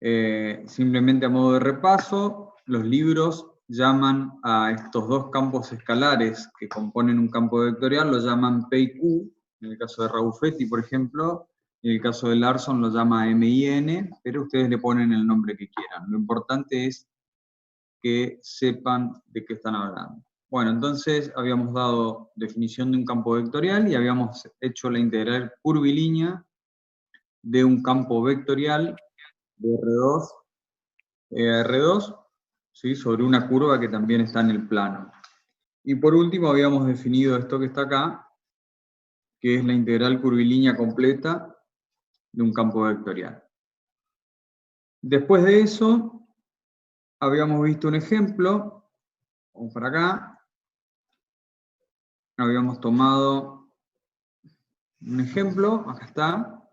Simplemente a modo de repaso, los libros llaman a estos dos campos escalares que componen un campo vectorial, lo llaman P y Q, en el caso de Raufetti, por ejemplo, y en el caso de Larson lo llama M y N, pero ustedes le ponen el nombre que quieran. Lo importante es que sepan de qué están hablando. Bueno, entonces habíamos dado definición de un campo vectorial y habíamos hecho la integral curvilínea de un campo vectorial de R2 R2, ¿sí? Sobre una curva que también está en el plano. Y por último habíamos definido esto que está acá, que es la integral curvilínea completa de un campo vectorial. Después de eso, habíamos visto un ejemplo, vamos para acá, habíamos tomado un ejemplo, acá está,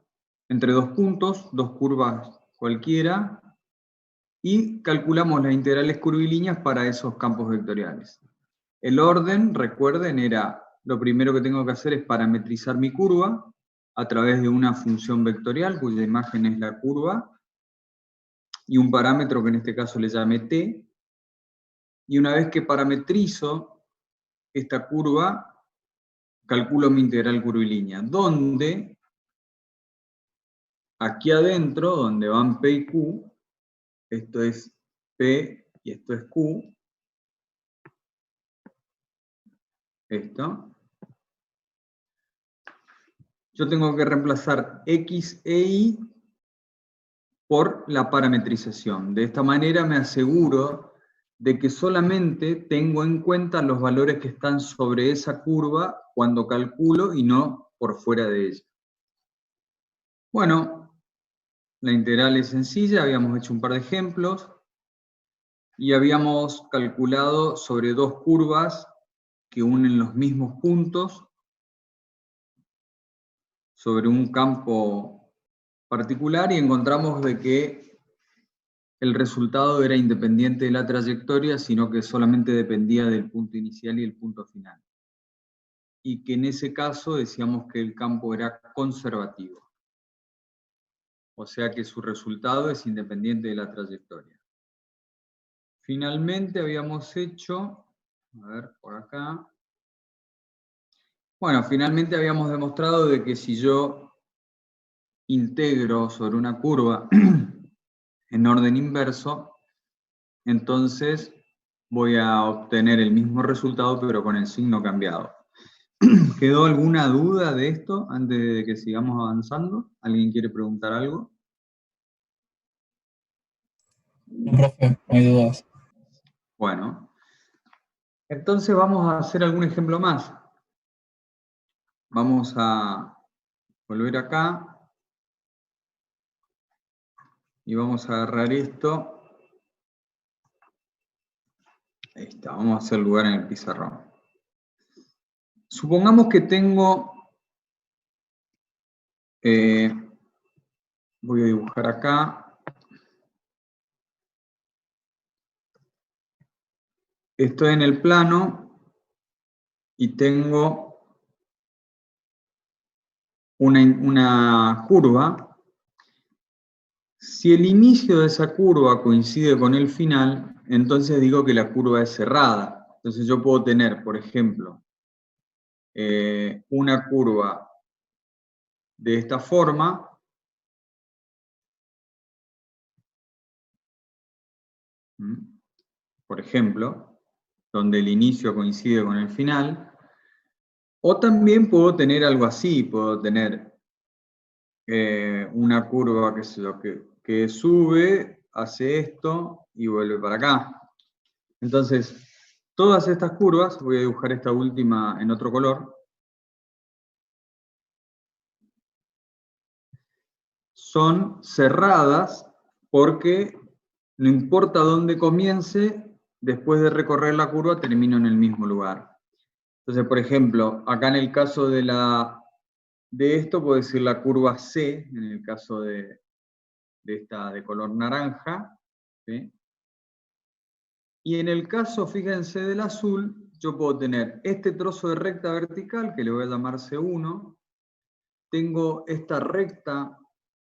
entre dos puntos, dos curvas cualquiera, y calculamos las integrales curvilíneas para esos campos vectoriales. El orden, recuerden, era, lo primero que tengo que hacer es parametrizar mi curva a través de una función vectorial, cuya imagen es la curva, y un parámetro que en este caso le llame t, y una vez que parametrizo esta curva, calculo mi integral curvilínea, donde aquí adentro, donde van P y Q, esto es P y esto es Q, esto, yo tengo que reemplazar X e Y por la parametrización. De esta manera me aseguro de que solamente tengo en cuenta los valores que están sobre esa curva cuando calculo y no por fuera de ella. Bueno, la integral es sencilla, habíamos hecho un par de ejemplos y habíamos calculado sobre dos curvas que unen los mismos puntos sobre un campo particular y encontramos de que el resultado era independiente de la trayectoria, sino que solamente dependía del punto inicial y el punto final. Y que en ese caso decíamos que el campo era conservativo. O sea que su resultado es independiente de la trayectoria. Finalmente habíamos hecho, a ver, por acá. Bueno, finalmente habíamos demostrado de que si yo integro sobre una curva en orden inverso, entonces voy a obtener el mismo resultado pero con el signo cambiado. ¿Quedó alguna duda de esto antes de que sigamos avanzando? ¿Alguien quiere preguntar algo? No, profe, no hay dudas. Bueno, entonces vamos a hacer algún ejemplo más. Vamos a volver acá y vamos a agarrar esto. Ahí está, vamos a hacer lugar en el pizarrón. Supongamos que tengo, voy a dibujar acá. Estoy en el plano y tengo una curva. Si el inicio de esa curva coincide con el final, entonces digo que la curva es cerrada. Entonces yo puedo tener, por ejemplo, una curva de esta forma, por ejemplo, donde el inicio coincide con el final, o también puedo tener algo así, puedo tener una curva que sube, hace esto y vuelve para acá. Entonces, todas estas curvas, voy a dibujar esta última en otro color, son cerradas porque no importa dónde comience, después de recorrer la curva termino en el mismo lugar. Entonces, por ejemplo, acá en el caso de esto, puedo decir la curva C, en el caso de esta de color naranja, ¿sí? Y en el caso, fíjense, del azul, yo puedo tener este trozo de recta vertical, que le voy a llamar C1, tengo esta recta,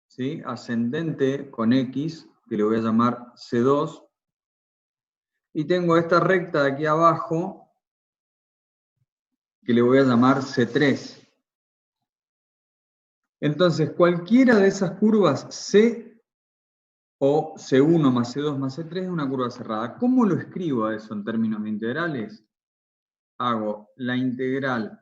¿sí?, ascendente con X, que le voy a llamar C2, y tengo esta recta de aquí abajo, que le voy a llamar C3. Entonces, cualquiera de esas curvas C o C1 más C2 más C3 es una curva cerrada. ¿Cómo lo escribo a eso en términos de integrales? Hago la integral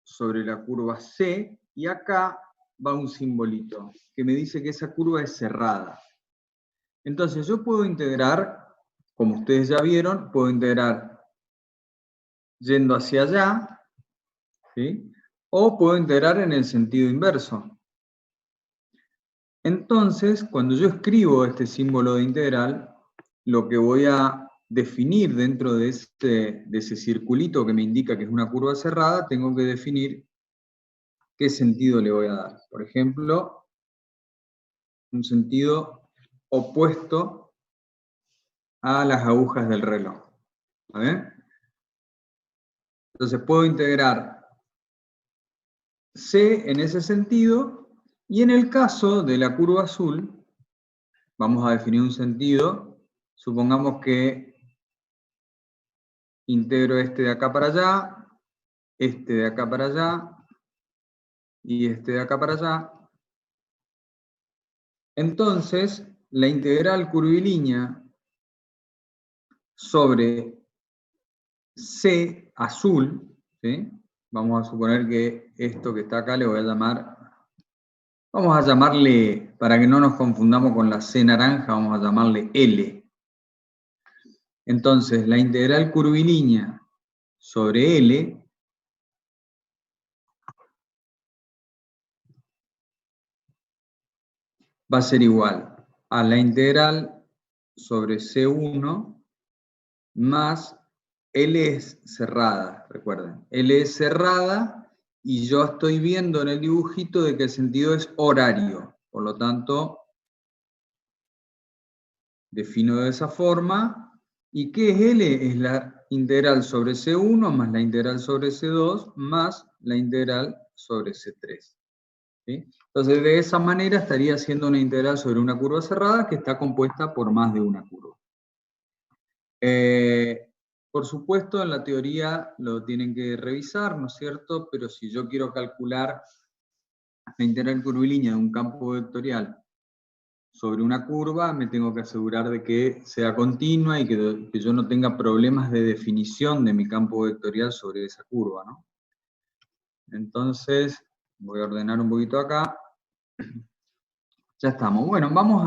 sobre la curva C, y acá va un simbolito que me dice que esa curva es cerrada. Entonces yo puedo integrar, como ustedes ya vieron, puedo integrar yendo hacia allá, ¿sí? O puedo integrar en el sentido inverso. Entonces, cuando yo escribo este símbolo de integral, lo que voy a definir dentro de ese circulito que me indica que es una curva cerrada, tengo que definir qué sentido le voy a dar. Por ejemplo, un sentido opuesto a las agujas del reloj. ¿Vale? Entonces puedo integrar C en ese sentido, y en el caso de la curva azul, vamos a definir un sentido. Supongamos que integro este de acá para allá, este de acá para allá, y este de acá para allá. Entonces, la integral curvilínea sobre C azul, ¿sí? Vamos a suponer que esto que está acá le voy a llamar, vamos a llamarle, para que no nos confundamos con la C naranja, vamos a llamarle L. Entonces, la integral curvilínea sobre L va a ser igual a la integral sobre C1 más L es cerrada, recuerden. L es cerrada y yo estoy viendo en el dibujito de que el sentido es horario. Por lo tanto, defino de esa forma. ¿Y qué es L? Es la integral sobre C1 más la integral sobre C2 más la integral sobre C3. ¿Sí? Entonces, de esa manera estaría haciendo una integral sobre una curva cerrada que está compuesta por más de una curva. Por supuesto, en la teoría lo tienen que revisar, ¿no es cierto? Pero si yo quiero calcular la integral curvilínea de un campo vectorial sobre una curva, me tengo que asegurar de que sea continua y que yo no tenga problemas de definición de mi campo vectorial sobre esa curva, ¿no? Entonces, voy a ordenar un poquito acá. Ya estamos. Bueno, vamos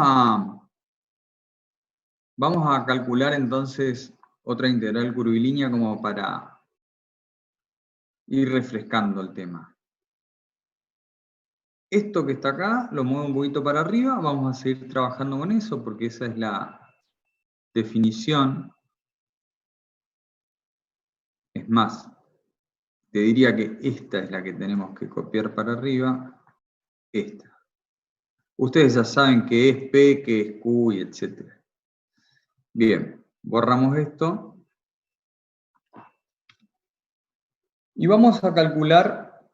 a calcular entonces otra integral curvilínea como para ir refrescando el tema. Esto que está acá, lo muevo un poquito para arriba, vamos a seguir trabajando con eso porque esa es la definición. Es más, te diría que esta es la que tenemos que copiar para arriba, esta. Ustedes ya saben qué es P, qué es Q, y etc. Bien, borramos esto. Y vamos a calcular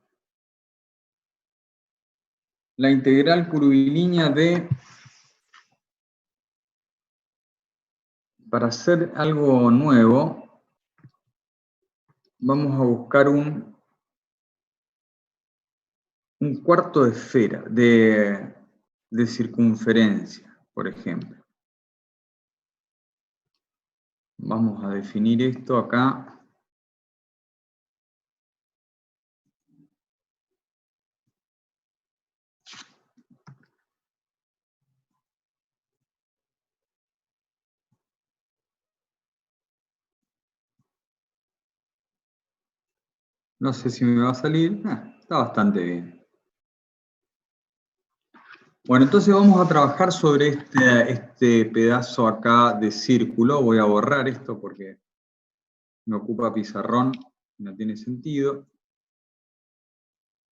la integral curvilínea de, para hacer algo nuevo, vamos a buscar un cuarto de esfera, de circunferencia, por ejemplo. Vamos a definir esto acá. No sé si me va a salir. Está bastante bien. Bueno, entonces vamos a trabajar sobre este pedazo acá de círculo. Voy a borrar esto porque me ocupa pizarrón, no tiene sentido.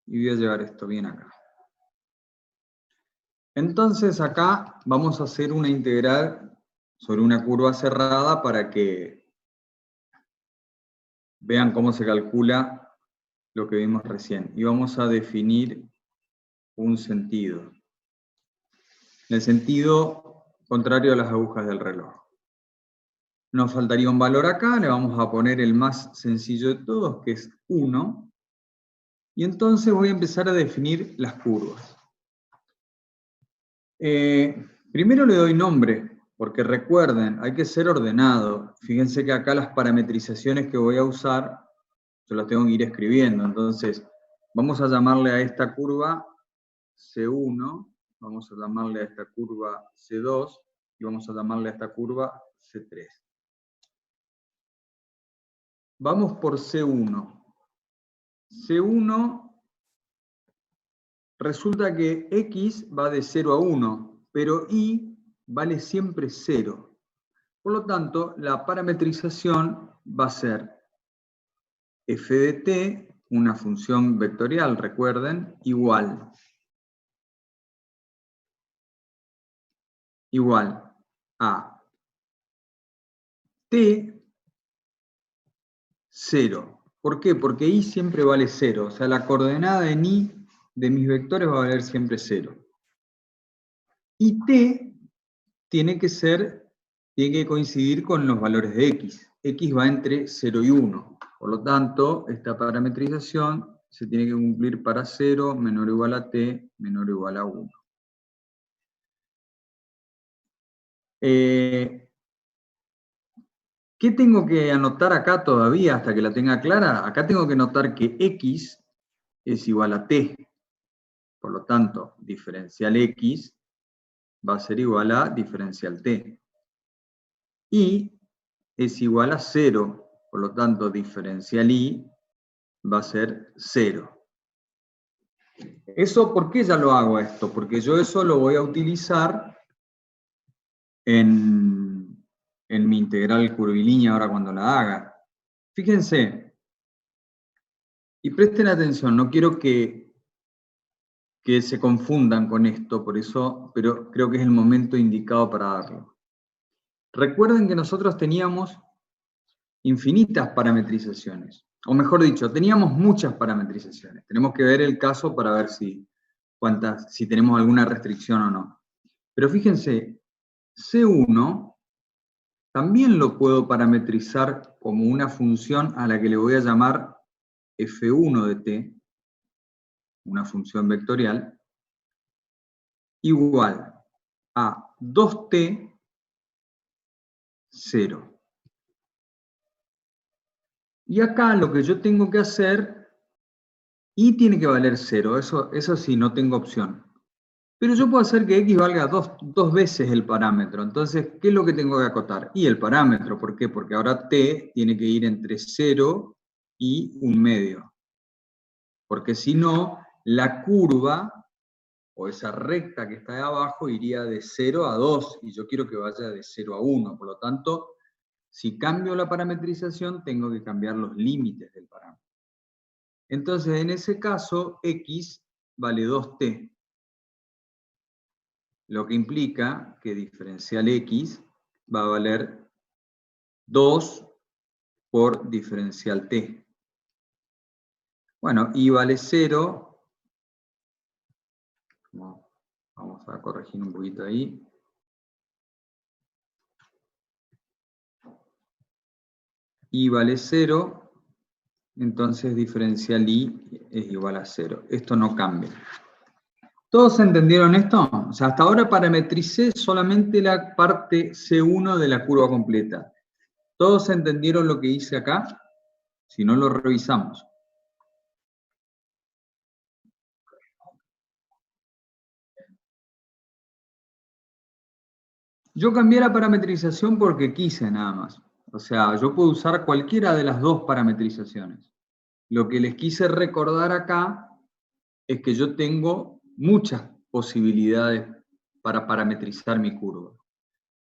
Y voy a llevar esto bien acá. Entonces acá vamos a hacer una integral sobre una curva cerrada para que vean cómo se calcula lo que vimos recién. Y vamos a definir un sentido. El sentido contrario a las agujas del reloj. Nos faltaría un valor acá, le vamos a poner el más sencillo de todos, que es 1. Y entonces voy a empezar a definir las curvas. Primero le doy nombre, porque recuerden, hay que ser ordenado. Fíjense que acá las parametrizaciones que voy a usar, yo las tengo que ir escribiendo. Entonces, vamos a llamarle a esta curva C1, vamos a llamarle a esta curva C2, y vamos a llamarle a esta curva C3. Vamos por C1. C1, resulta que X va de 0 a 1, pero Y vale siempre 0. Por lo tanto, la parametrización va a ser f de t, una función vectorial, recuerden, igual a t 0. ¿Por qué? Porque I siempre vale 0. O sea, la coordenada en I de mis vectores va a valer siempre 0. Y t tiene que coincidir con los valores de x. X va entre 0 y 1. Por lo tanto, esta parametrización se tiene que cumplir para 0, menor o igual a t, menor o igual a 1. ¿Qué tengo que anotar acá todavía hasta que la tenga clara? Acá tengo que anotar que x es igual a t. Por lo tanto, diferencial x va a ser igual a diferencial t. Y es igual a 0. Por lo tanto, diferencial y va a ser 0. ¿Eso por qué ya lo hago esto? Porque yo eso lo voy a utilizar en mi integral curvilínea ahora cuando la haga. Fíjense, y presten atención, no quiero que se confundan con esto, por eso, pero creo que es el momento indicado para darlo. Recuerden que nosotros teníamos infinitas parametrizaciones, o mejor dicho, teníamos muchas parametrizaciones. Tenemos que ver el caso para ver si tenemos alguna restricción o no. Pero fíjense, C1 también lo puedo parametrizar como una función a la que le voy a llamar f1 de t, una función vectorial, igual a 2t, 0. Y acá lo que yo tengo que hacer, y tiene que valer 0, eso sí, no tengo opción. Pero yo puedo hacer que x valga dos veces el parámetro. Entonces, ¿qué es lo que tengo que acotar? Y el parámetro, ¿por qué? Porque ahora t tiene que ir entre 0 y 1/2. Porque si no, la curva, o esa recta que está de abajo, iría de 0 a 2, y yo quiero que vaya de 0 a 1. Por lo tanto, si cambio la parametrización, tengo que cambiar los límites del parámetro. Entonces, en ese caso, x vale 2t. Lo que implica que diferencial x va a valer 2 por diferencial t. Bueno, y vale 0. Vamos a corregir un poquito ahí. Y vale 0, entonces diferencial y es igual a 0. Esto no cambia. ¿Todos entendieron esto? O sea, hasta ahora parametricé solamente la parte C1 de la curva completa. ¿Todos entendieron lo que hice acá? Si no, lo revisamos. Yo cambié la parametrización porque quise nada más. O sea, yo puedo usar cualquiera de las dos parametrizaciones. Lo que les quise recordar acá es que yo tengo muchas posibilidades para parametrizar mi curva.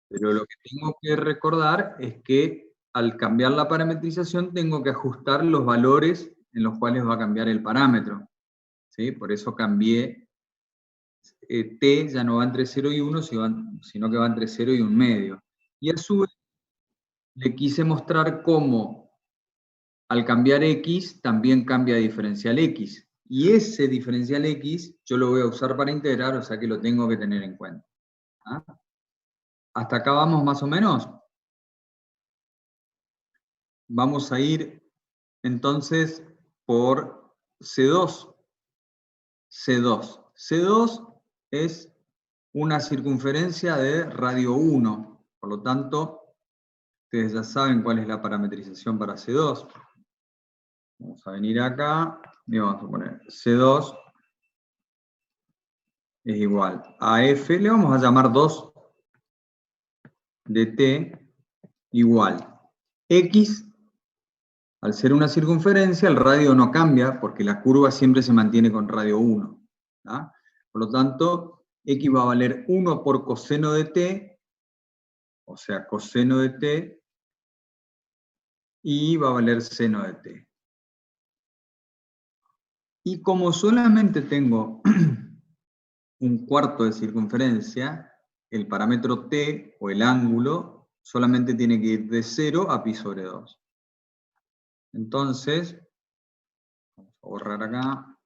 Pero lo que tengo que recordar es que al cambiar la parametrización tengo que ajustar los valores en los cuales va a cambiar el parámetro. ¿Sí? Por eso cambié t, ya no va entre 0 y 1, sino que va entre 0 y 1/2. Y a su vez le quise mostrar cómo al cambiar x también cambia diferencial x. Y ese diferencial x yo lo voy a usar para integrar, o sea que lo tengo que tener en cuenta. ¿Ah? ¿Hasta acá vamos más o menos? Vamos a ir entonces por C2. C2. C2 es una circunferencia de radio 1. Por lo tanto, ustedes ya saben cuál es la parametrización para C2. Vamos a venir acá y vamos a poner C2 es igual a F, le vamos a llamar 2 de T igual X. Al ser una circunferencia, el radio no cambia porque la curva siempre se mantiene con radio 1. ¿tá? Por lo tanto, X va a valer 1 por coseno de T, o sea, coseno de T, y va a valer seno de T. Y como solamente tengo un cuarto de circunferencia, el parámetro T, o el ángulo, solamente tiene que ir de 0 a pi sobre 2. Entonces, vamos a borrar acá.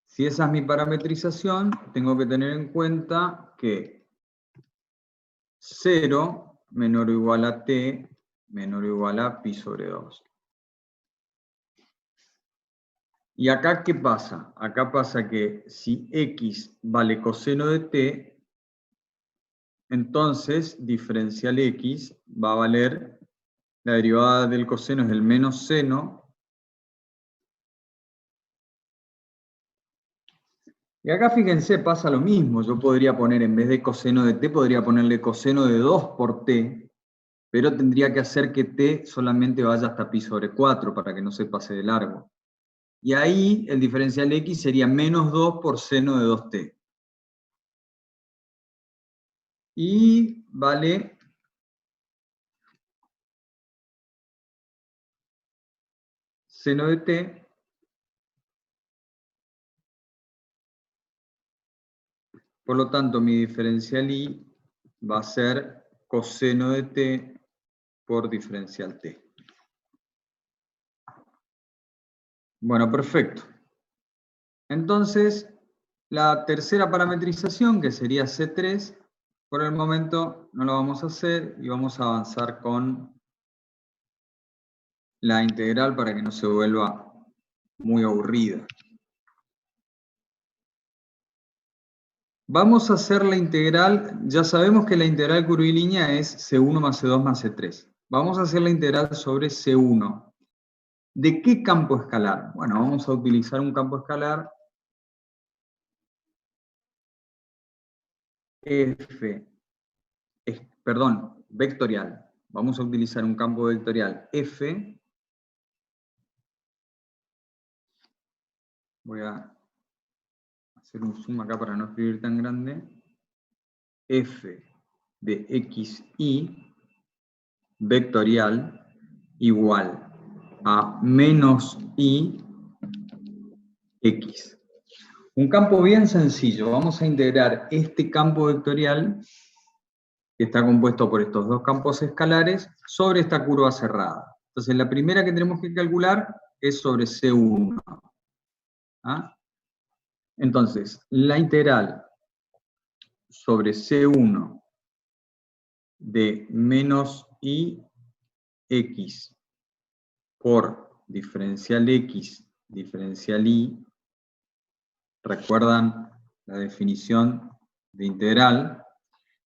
Si esa es mi parametrización, tengo que tener en cuenta que 0 menor o igual a T menor o igual a pi sobre 2. ¿Y acá qué pasa? Acá pasa que si X vale coseno de T, entonces diferencial X va a valer, la derivada del coseno es el menos seno. Y acá fíjense, pasa lo mismo. Yo podría poner, en vez de coseno de T, podría ponerle coseno de 2 por T, pero tendría que hacer que T solamente vaya hasta pi sobre 4 para que no se pase de largo. Y ahí el diferencial X sería menos 2 por seno de 2T. Y vale seno de T por lo tanto mi diferencial Y va a ser coseno de T por diferencial T. Bueno, perfecto. Entonces, la tercera parametrización, que sería C3, por el momento no lo vamos a hacer y vamos a avanzar con la integral para que no se vuelva muy aburrida. Vamos a hacer la integral, ya sabemos que la integral curvilínea es C1 más C2 más C3. Vamos a hacer la integral sobre C1. ¿De qué campo escalar? Bueno, vamos a utilizar un campo escalar vectorial. Vamos a utilizar un campo vectorial F. Voy a hacer un zoom acá para no escribir tan grande. F de xy vectorial igual a menos i x. Un campo bien sencillo. Vamos a integrar este campo vectorial, que está compuesto por estos dos campos escalares, sobre esta curva cerrada. Entonces, la primera que tenemos que calcular es sobre C1. ¿Ah? Entonces, la integral sobre C1 de menos i x por diferencial x, diferencial y, ¿recuerdan la definición de integral?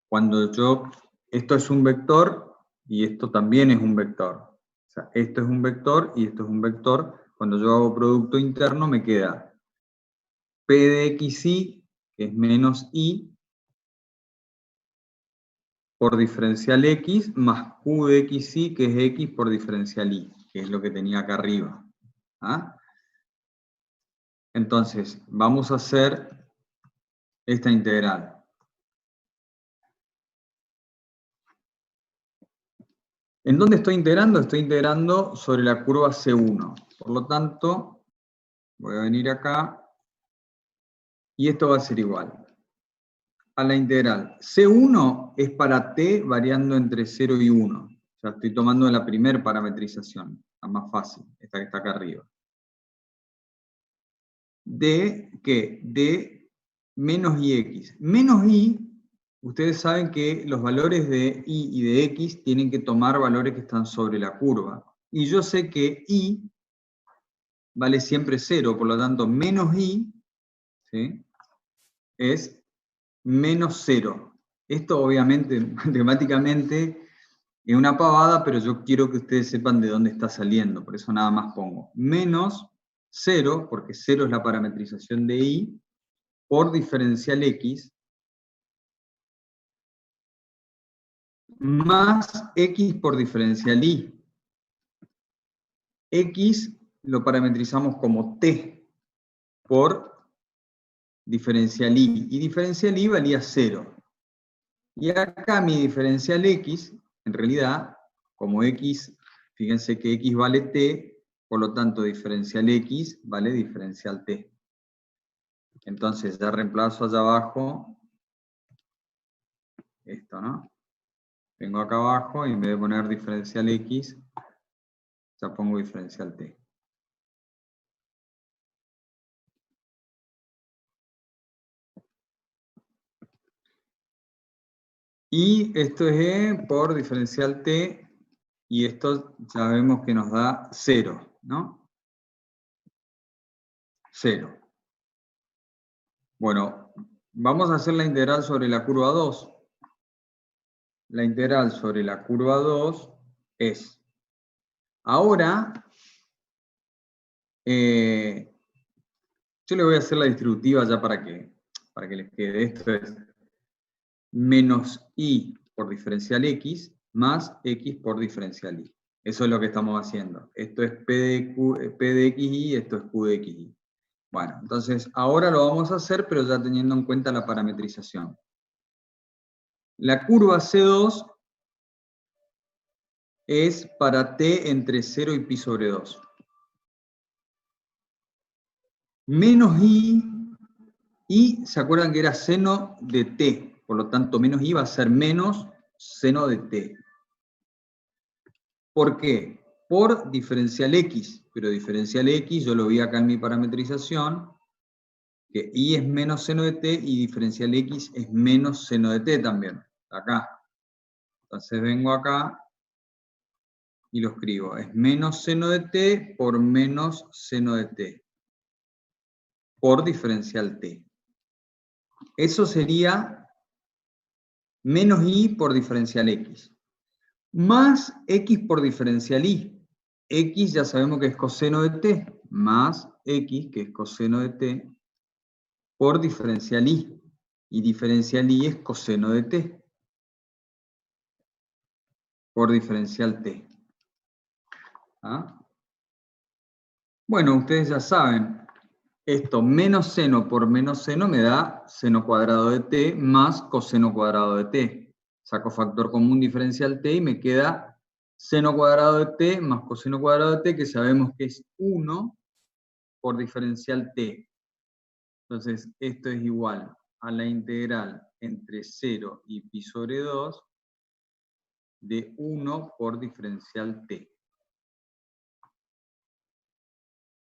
Cuando esto es un vector y esto también es un vector. O sea, esto es un vector y esto es un vector. Cuando yo hago producto interno me queda p de xy, que es menos i, por diferencial x, más q de xy, que es x por diferencial y, que es lo que tenía acá arriba. ¿Ah? Entonces, vamos a hacer esta integral. ¿En dónde estoy integrando? Estoy integrando sobre la curva C1. Por lo tanto, voy a venir acá, y esto va a ser igual a la integral. C1 es para t variando entre 0 y 1. O sea, estoy tomando la primera parametrización, la más fácil, esta que está acá arriba. ¿De qué? De menos ix. Menos i, ustedes saben que los valores de y y de x tienen que tomar valores que están sobre la curva. Y yo sé que i vale siempre 0, por lo tanto, menos i, ¿sí?, es menos 0. Esto obviamente, matemáticamente, es una pavada, pero yo quiero que ustedes sepan de dónde está saliendo, por eso nada más pongo menos 0, porque 0 es la parametrización de i, por diferencial x, más x por diferencial y. X lo parametrizamos como t por diferencial y diferencial y valía 0. Y acá mi diferencial x, en realidad, como x, fíjense que x vale t, por lo tanto diferencial x vale diferencial t. Entonces ya reemplazo allá abajo esto, ¿no? Vengo acá abajo y en vez de poner diferencial x, ya pongo diferencial t. Y esto es e por diferencial t, y esto ya vemos que nos da 0, ¿no? 0. Bueno, vamos a hacer la integral sobre la curva 2. La integral sobre la curva 2 es, ahora, yo le voy a hacer la distributiva ya para que les quede. Esto es menos i por diferencial x más x por diferencial y. Eso es lo que estamos haciendo. Esto es p de xy, esto es q de xy. Bueno, entonces ahora lo vamos a hacer, pero ya teniendo en cuenta la parametrización. La curva C2 es para t entre 0 y pi sobre 2. Menos y ¿se acuerdan que era seno de t? Por lo tanto, menos i va a ser menos seno de t. ¿Por qué? Por diferencial x, pero diferencial x, yo lo vi acá en mi parametrización, que i es menos seno de t y diferencial x es menos seno de t también, acá. Entonces vengo acá y lo escribo, es menos seno de t por menos seno de t, por diferencial t. Eso sería menos i por diferencial x, más x por diferencial y. X ya sabemos que es coseno de t, más x, que es coseno de t, por diferencial y. Y diferencial y es coseno de t, por diferencial t. ¿Ah? Bueno, ustedes ya saben, esto menos seno por menos seno me da seno cuadrado de t más coseno cuadrado de t. Saco factor común diferencial t y me queda seno cuadrado de t más coseno cuadrado de t, que sabemos que es 1 por diferencial t. Entonces, esto es igual a la integral entre 0 y pi sobre 2 de 1 por diferencial t.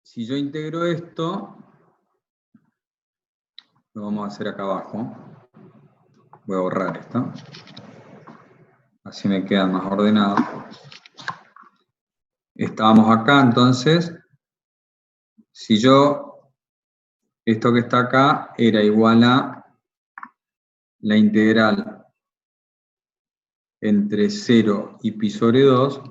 Si yo integro esto, lo vamos a hacer acá abajo. Voy a borrar esto. Así me queda más ordenado. Estábamos acá, entonces, si yo, esto que está acá, era igual a la integral entre 0 y pi sobre 2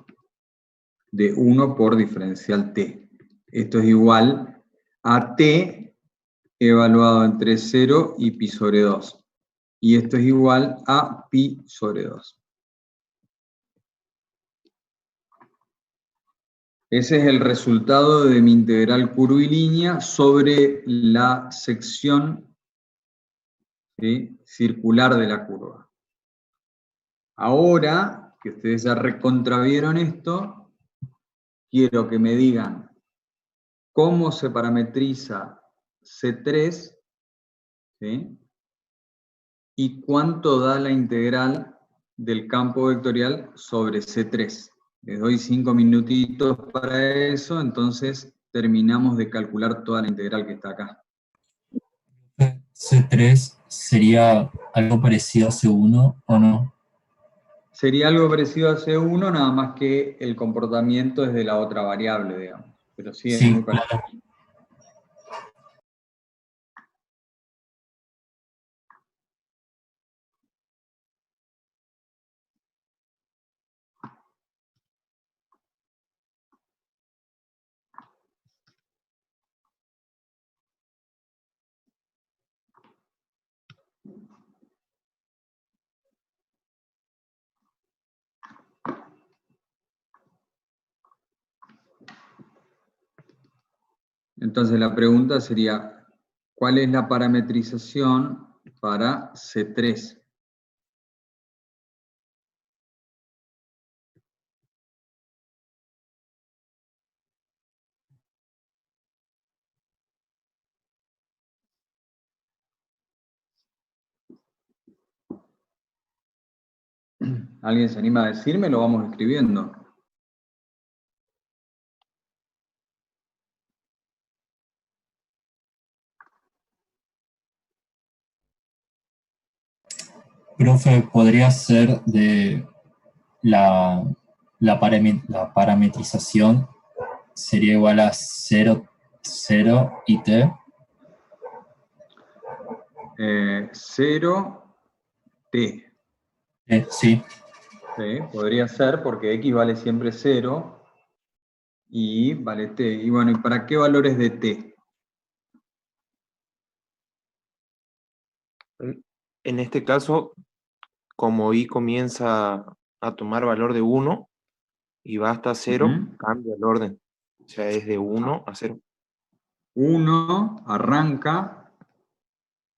de 1 por diferencial t. Esto es igual a t evaluado entre 0 y pi sobre 2. Y esto es igual a pi sobre 2. Ese es el resultado de mi integral curvilínea sobre la sección, ¿sí?, circular de la curva. Ahora que ustedes ya recontravieron esto, quiero que me digan cómo se parametriza C3, ¿sí?, y cuánto da la integral del campo vectorial sobre C3. Les doy 5 minutitos para eso, entonces terminamos de calcular toda la integral que está acá. C3 sería algo parecido a C1 o no. Sería algo parecido a C1, nada más que el comportamiento es de la otra variable, digamos. Pero sí, es muy Sí, parecido. claro. Entonces la pregunta sería, ¿cuál es la parametrización para C3? ¿Alguien se anima a decirme? Lo vamos escribiendo. Profe, podría ser de la, la parametrización sería igual a 0, 0 y t. 0, t. Sí, ¿Sí? Podría ser porque x vale siempre 0 y vale t. Y bueno, ¿y para qué valores de t? En este caso, como i comienza a tomar valor de 1 y va hasta 0, Ujú. cambia el orden. O sea, es de 1 a 0. 1 arranca,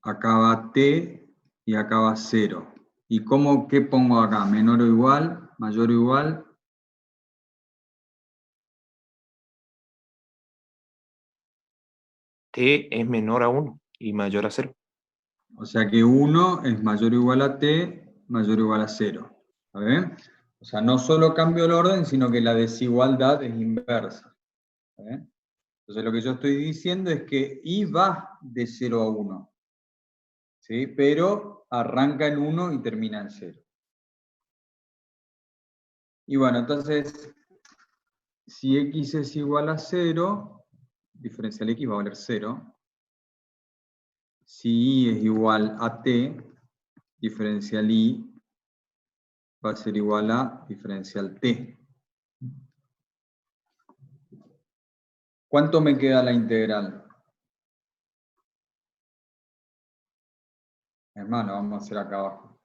acá va t y acá va 0. ¿Y qué pongo acá? ¿Menor o igual? ¿Mayor o igual? T es menor a 1 y mayor a 0. O sea que 1 es mayor o igual a t, mayor o igual a 0. ¿Está bien? O sea, no solo cambio el orden, sino que la desigualdad es inversa. ¿Está bien? Entonces lo que yo estoy diciendo es que i va de 0 a 1, ¿sí? Pero arranca en 1 y termina en 0. Y bueno, entonces, si x es igual a 0, diferencial x va a valer 0. Si i es igual a t, diferencial i va a ser igual a diferencial t. ¿Cuánto me queda la integral? Es más, lo vamos a hacer acá abajo.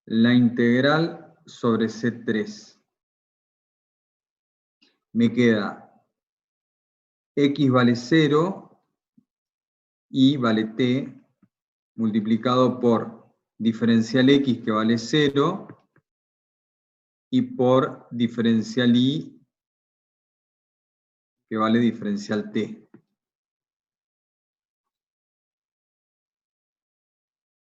La integral sobre C3. Me queda x vale 0, y vale t, multiplicado por diferencial x que vale 0, y por diferencial y que vale diferencial t.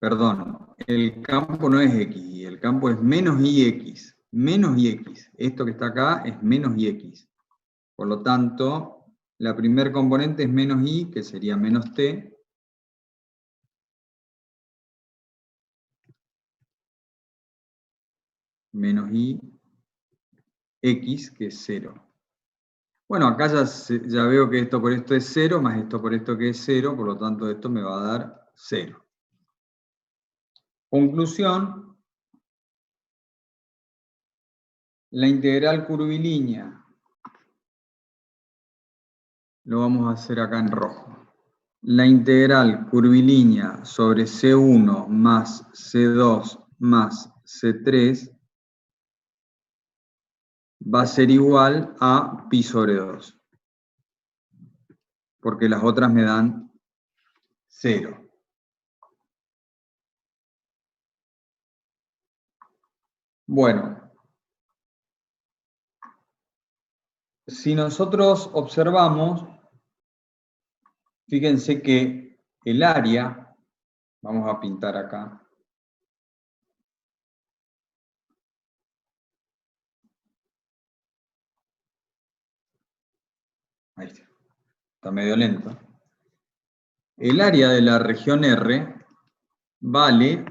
Perdón, el campo no es x, el campo es menos ix. Menos ix. Esto que está acá es menos ix. Por lo tanto, la primer componente es menos i, que sería menos t. Menos i, x, que es 0. Bueno, acá ya veo que esto por esto es 0, más esto por esto que es 0, por lo tanto esto me va a dar 0. Conclusión, la integral curvilínea, lo vamos a hacer acá en rojo. La integral curvilínea sobre C1 más C2 más C3 va a ser igual a pi sobre 2, porque las otras me dan 0. Bueno, si nosotros observamos, fíjense que el área, vamos a pintar acá, ahí está. está medio lento. El área de la región R vale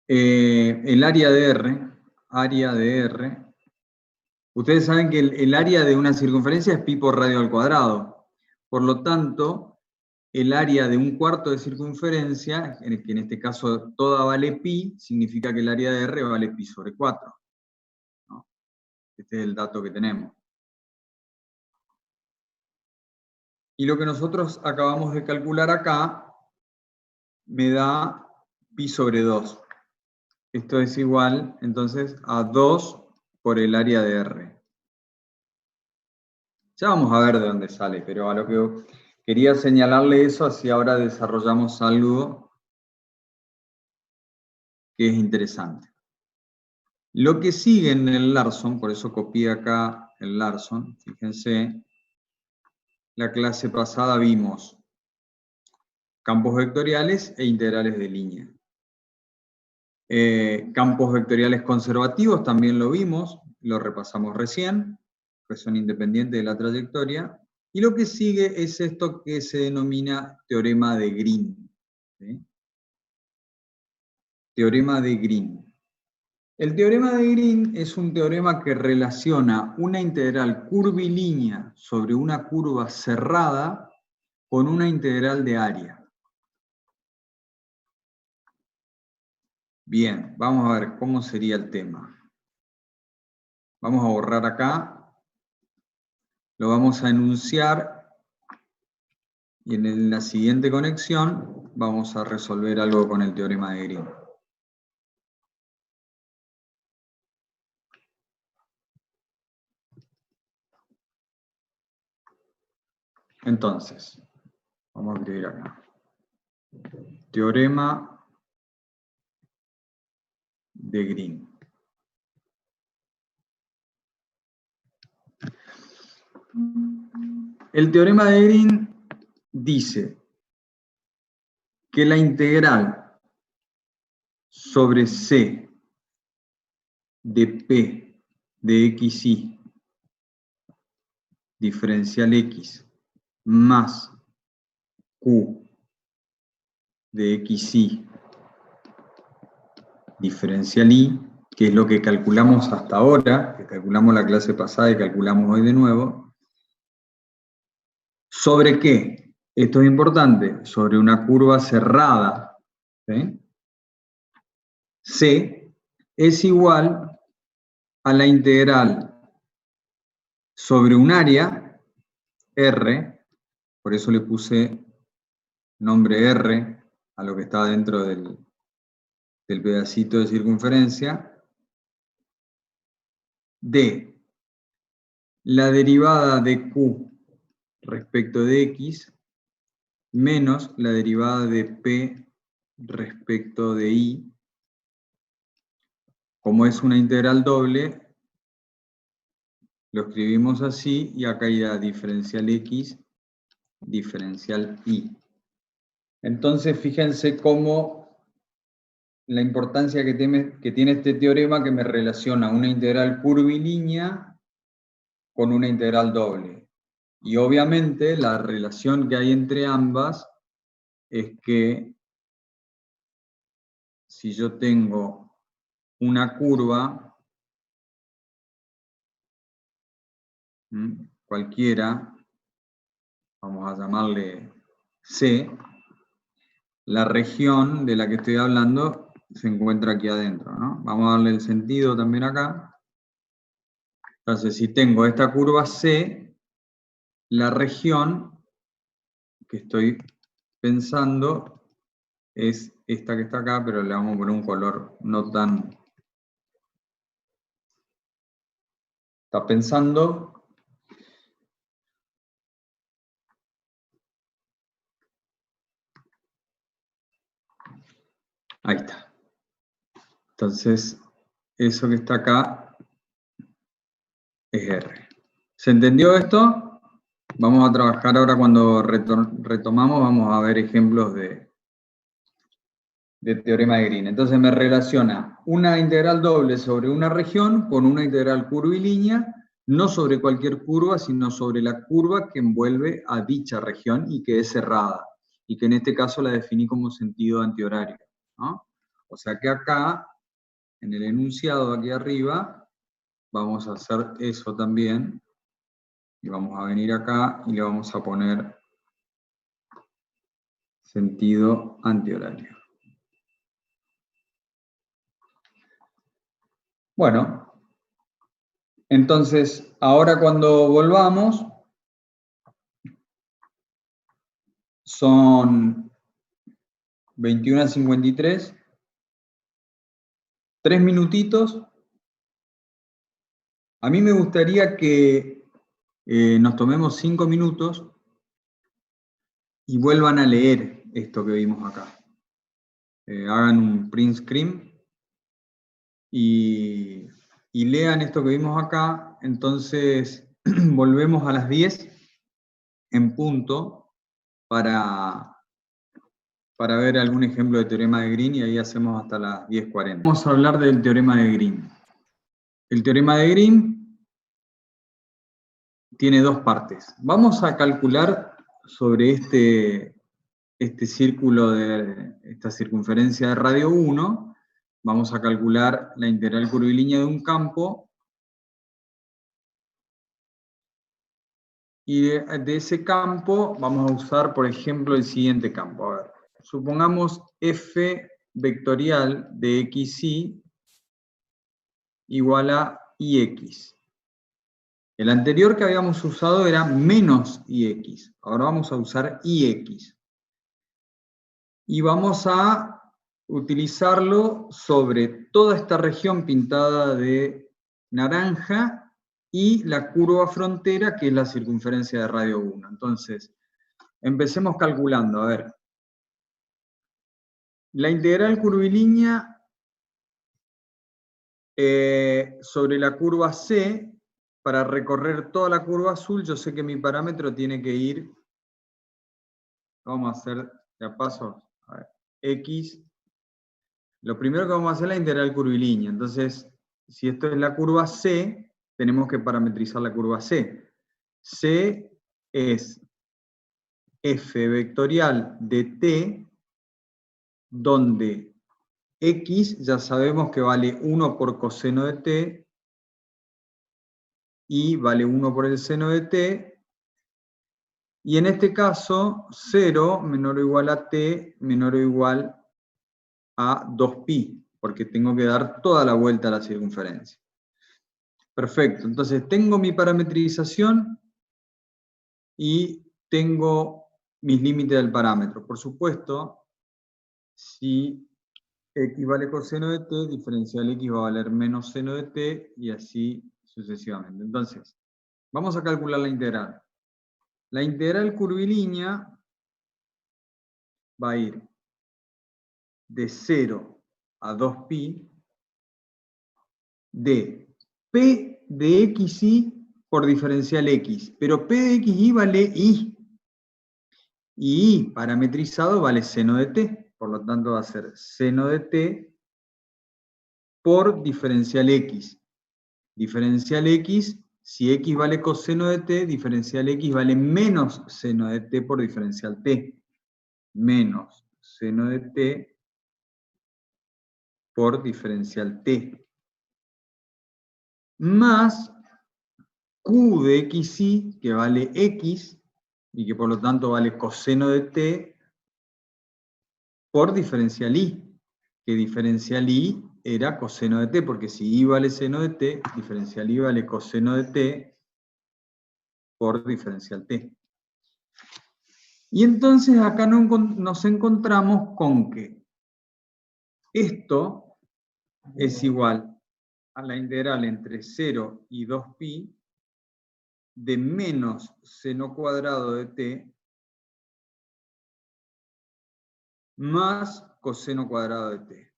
el área de R, ustedes saben que el área de una circunferencia es pi por radio al cuadrado. Por lo tanto, el área de un cuarto de circunferencia, que en este caso toda vale pi, significa que el área de R vale pi sobre 4. ¿No? Este es el dato que tenemos. Y lo que nosotros acabamos de calcular acá me da pi sobre 2. Esto es igual, entonces, a 2 por el área de R. Ya vamos a ver de dónde sale, pero a lo que quería señalarle eso, así ahora desarrollamos algo que es interesante. Lo que sigue en el Larson, por eso copié acá el Larson, fíjense, la clase pasada vimos campos vectoriales e integrales de línea. Campos vectoriales conservativos también lo vimos, lo repasamos recién, que son independientes de la trayectoria. Y lo que sigue es esto que se denomina teorema de Green. ¿Sí? Teorema de Green. El teorema de Green es un teorema que relaciona una integral curvilínea sobre una curva cerrada con una integral de área. Bien, vamos a ver cómo sería el tema. Vamos a borrar acá, lo vamos a enunciar y en la siguiente conexión vamos a resolver algo con el teorema de Green. Entonces, vamos a escribir acá. Teorema de Green. El teorema de Green dice que la integral sobre C de P de xy diferencial x más Q de xy diferencial y, que es lo que calculamos hasta ahora, que calculamos la clase pasada y calculamos hoy de nuevo, ¿sobre qué? Esto es importante, sobre una curva cerrada, ¿sí? C es igual a la integral sobre un área, R, por eso le puse nombre R a lo que está dentro del pedacito de circunferencia, de la derivada de Q respecto de X menos la derivada de P respecto de Y. Como es una integral doble, lo escribimos así y acá irá diferencial X, diferencial Y. Entonces, fíjense cómo la importancia que tiene este teorema que me relaciona una integral curvilínea con una integral doble. Y obviamente la relación que hay entre ambas es que si yo tengo una curva cualquiera, vamos a llamarle C, la región de la que estoy hablando se encuentra aquí adentro, ¿no? Vamos a darle el sentido también acá. Entonces, si tengo esta curva C, la región que estoy pensando es esta que está acá, pero le vamos a poner un color no tan... Está pensando... Ahí está. Entonces, eso que está acá es R. ¿Se entendió esto? Vamos a trabajar ahora cuando retomamos, vamos a ver ejemplos de teorema de Green. Entonces me relaciona una integral doble sobre una región con una integral curvilínea no sobre cualquier curva, sino sobre la curva que envuelve a dicha región y que es cerrada, y que en este caso la definí como sentido antihorario, ¿no? O sea que acá, en el enunciado aquí arriba, vamos a hacer eso también, y vamos a venir acá y le vamos a poner sentido antihorario. Bueno, entonces, ahora cuando volvamos, son 21:53, 3 minutitos. A mí me gustaría que nos tomemos 5 minutos y vuelvan a leer esto que vimos acá. Hagan un print screen y lean esto que vimos acá. Entonces, volvemos a las 10 en punto para ver algún ejemplo de teorema de Green, y ahí hacemos hasta las 10:40. Vamos a hablar del teorema de Green. El teorema de Green tiene dos partes. Vamos a calcular sobre este círculo de esta circunferencia de radio 1, vamos a calcular la integral curvilínea de un campo, y de ese campo vamos a usar, por ejemplo, el siguiente campo. A ver, supongamos f vectorial de xy igual a ix. El anterior que habíamos usado era menos ix, ahora vamos a usar ix. Y vamos a utilizarlo sobre toda esta región pintada de naranja y la curva frontera, que es la circunferencia de radio 1. Entonces, empecemos calculando. A ver, la integral curvilínea sobre la curva C, para recorrer toda la curva azul, yo sé que mi parámetro tiene que ir, vamos a hacer de a paso, a ver, x. Lo primero que vamos a hacer es la integral curvilínea. Entonces, si esto es la curva C, tenemos que parametrizar la curva C. C es f vectorial de t, donde x ya sabemos que vale 1 por coseno de t, y vale 1 por el seno de t, y en este caso 0 menor o igual a t menor o igual a 2pi, porque tengo que dar toda la vuelta a la circunferencia. Perfecto, entonces tengo mi parametrización y tengo mis límites del parámetro. Por supuesto, si x vale coseno de t, diferencial x va a valer menos seno de t, y así sucesivamente. Entonces, vamos a calcular la integral. La integral curvilínea va a ir de 0 a 2pi de p de xy por diferencial x, pero p de xy vale y y parametrizado vale seno de t, por lo tanto va a ser seno de t por diferencial x. Diferencial x, si x vale coseno de t, diferencial x vale menos seno de t por diferencial t. Menos seno de t por diferencial t. Más q de xy, que vale x, y que por lo tanto vale coseno de t por diferencial y, que diferencial y era coseno de t, porque si y vale seno de t, diferencial y vale coseno de t por diferencial t. Y entonces acá nos encontramos con que esto es igual a la integral entre 0 y 2pi de menos seno cuadrado de t más coseno cuadrado de t.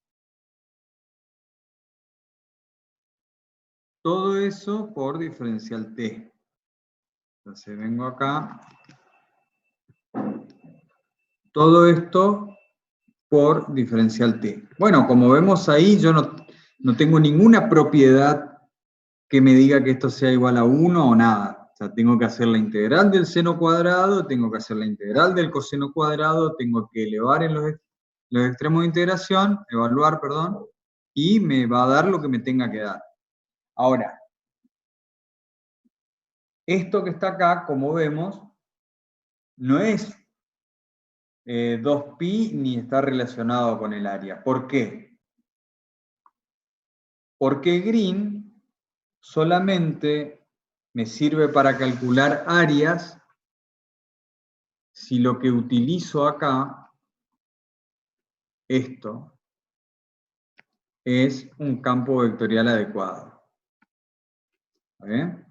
Todo eso por diferencial t. Entonces vengo acá. Todo esto por diferencial t. Bueno, como vemos ahí, yo no tengo ninguna propiedad que me diga que esto sea igual a 1 o nada. O sea, tengo que hacer la integral del seno cuadrado, tengo que hacer la integral del coseno cuadrado, tengo que elevar en los extremos de integración, evaluar, perdón, y me va a dar lo que me tenga que dar. Ahora, esto que está acá, como vemos, no es 2pi ni está relacionado con el área. ¿Por qué? Porque Green solamente me sirve para calcular áreas si lo que utilizo acá, esto, es un campo vectorial adecuado. ¿Bien?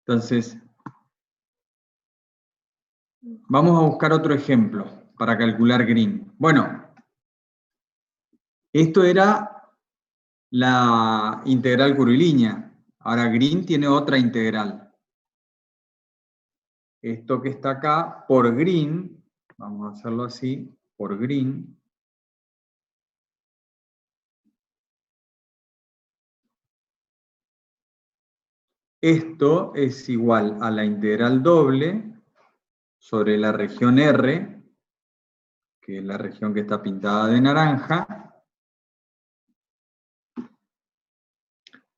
Entonces, vamos a buscar otro ejemplo para calcular Green. Bueno, esto era la integral curvilínea. Ahora Green tiene otra integral. Esto que está acá, por Green, vamos a hacerlo así, por Green, esto es igual a la integral doble sobre la región R, que es la región que está pintada de naranja.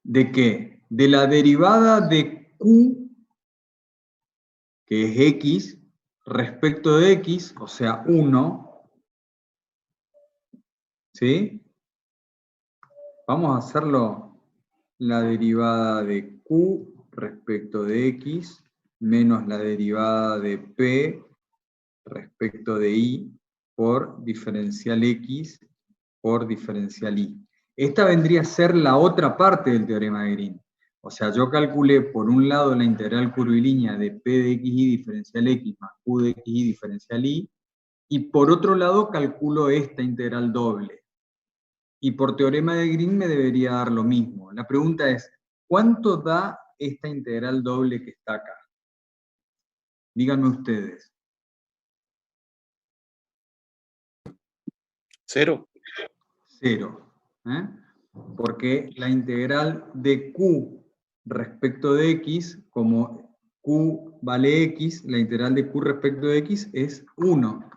¿De qué? De la derivada de Q, que es X, respecto de X, o sea, 1, ¿sí? Vamos a hacerlo la derivada de Q respecto de X menos la derivada de P respecto de I por diferencial X por diferencial Y. Esta vendría a ser la otra parte del teorema de Green. O sea, yo calculé por un lado la integral curvilínea de P de XY diferencial X más Q de XY diferencial Y, y por otro lado calculo esta integral doble. Y por teorema de Green me debería dar lo mismo. La pregunta es, ¿cuánto da esta integral doble que está acá? Díganme ustedes. 0. 0. ¿Eh? Porque la integral de Q respecto de X, como Q vale X, la integral de Q respecto de X es 1.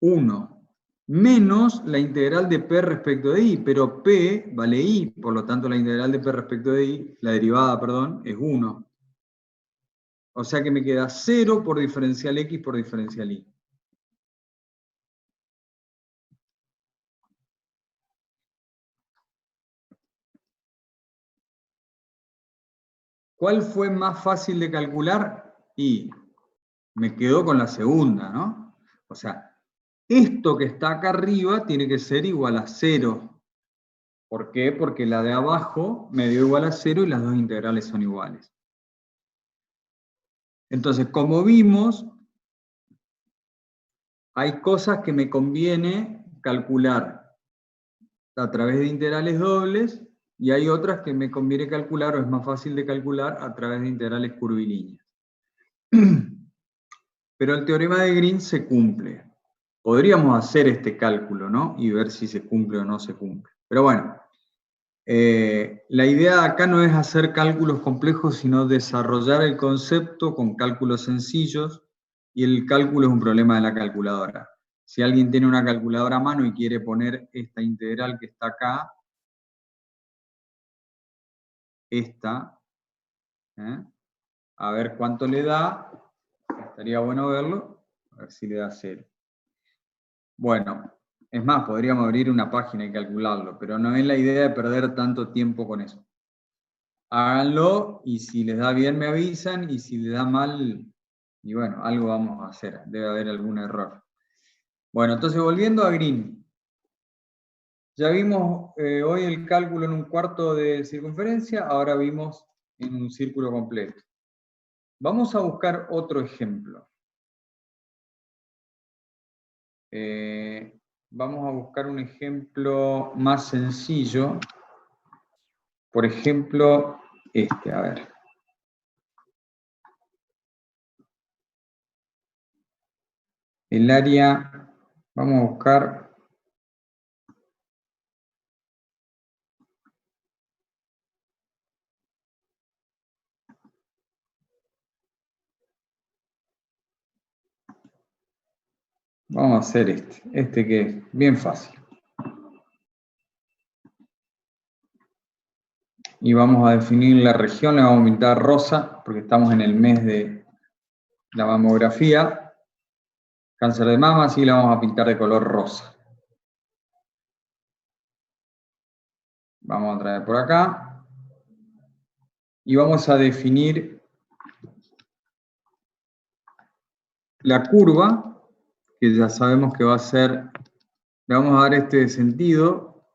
1. Menos la integral de P respecto de I, pero P vale I, por lo tanto la integral de P respecto de I, la derivada, perdón, es 1. O sea que me queda 0 por diferencial X por diferencial Y. ¿Cuál fue más fácil de calcular? Y me quedo con la segunda, ¿no? O sea, esto que está acá arriba tiene que ser igual a 0. ¿Por qué? Porque la de abajo me dio igual a 0 y las dos integrales son iguales. Entonces, como vimos, hay cosas que me conviene calcular a través de integrales dobles y hay otras que me conviene calcular o es más fácil de calcular a través de integrales curvilíneas. Pero el teorema de Green se cumple. Podríamos hacer este cálculo, ¿no? Y ver si se cumple o no se cumple. Pero bueno, la idea acá no es hacer cálculos complejos, sino desarrollar el concepto con cálculos sencillos, y el cálculo es un problema de la calculadora. Si alguien tiene una calculadora a mano y quiere poner esta integral que está acá, esta, a ver cuánto le da, estaría bueno verlo, a ver si le da 0. Bueno, es más, podríamos abrir una página y calcularlo, pero no es la idea de perder tanto tiempo con eso. Háganlo y si les da bien me avisan y si les da mal, y bueno, algo vamos a hacer, debe haber algún error. Bueno, entonces volviendo a Green. Ya vimos hoy el cálculo en un cuarto de circunferencia, ahora vimos en un círculo completo. Vamos a buscar otro ejemplo. Vamos a buscar un ejemplo más sencillo. Por ejemplo, a ver. El área, vamos a buscar Vamos a hacer este que es bien fácil. Y vamos a definir la región, le vamos a pintar rosa, porque estamos en el mes de la mamografía. Cáncer de mama, así la vamos a pintar de color rosa. Vamos a traer por acá. Y vamos a definir la curva, que ya sabemos que va a ser, le vamos a dar este sentido.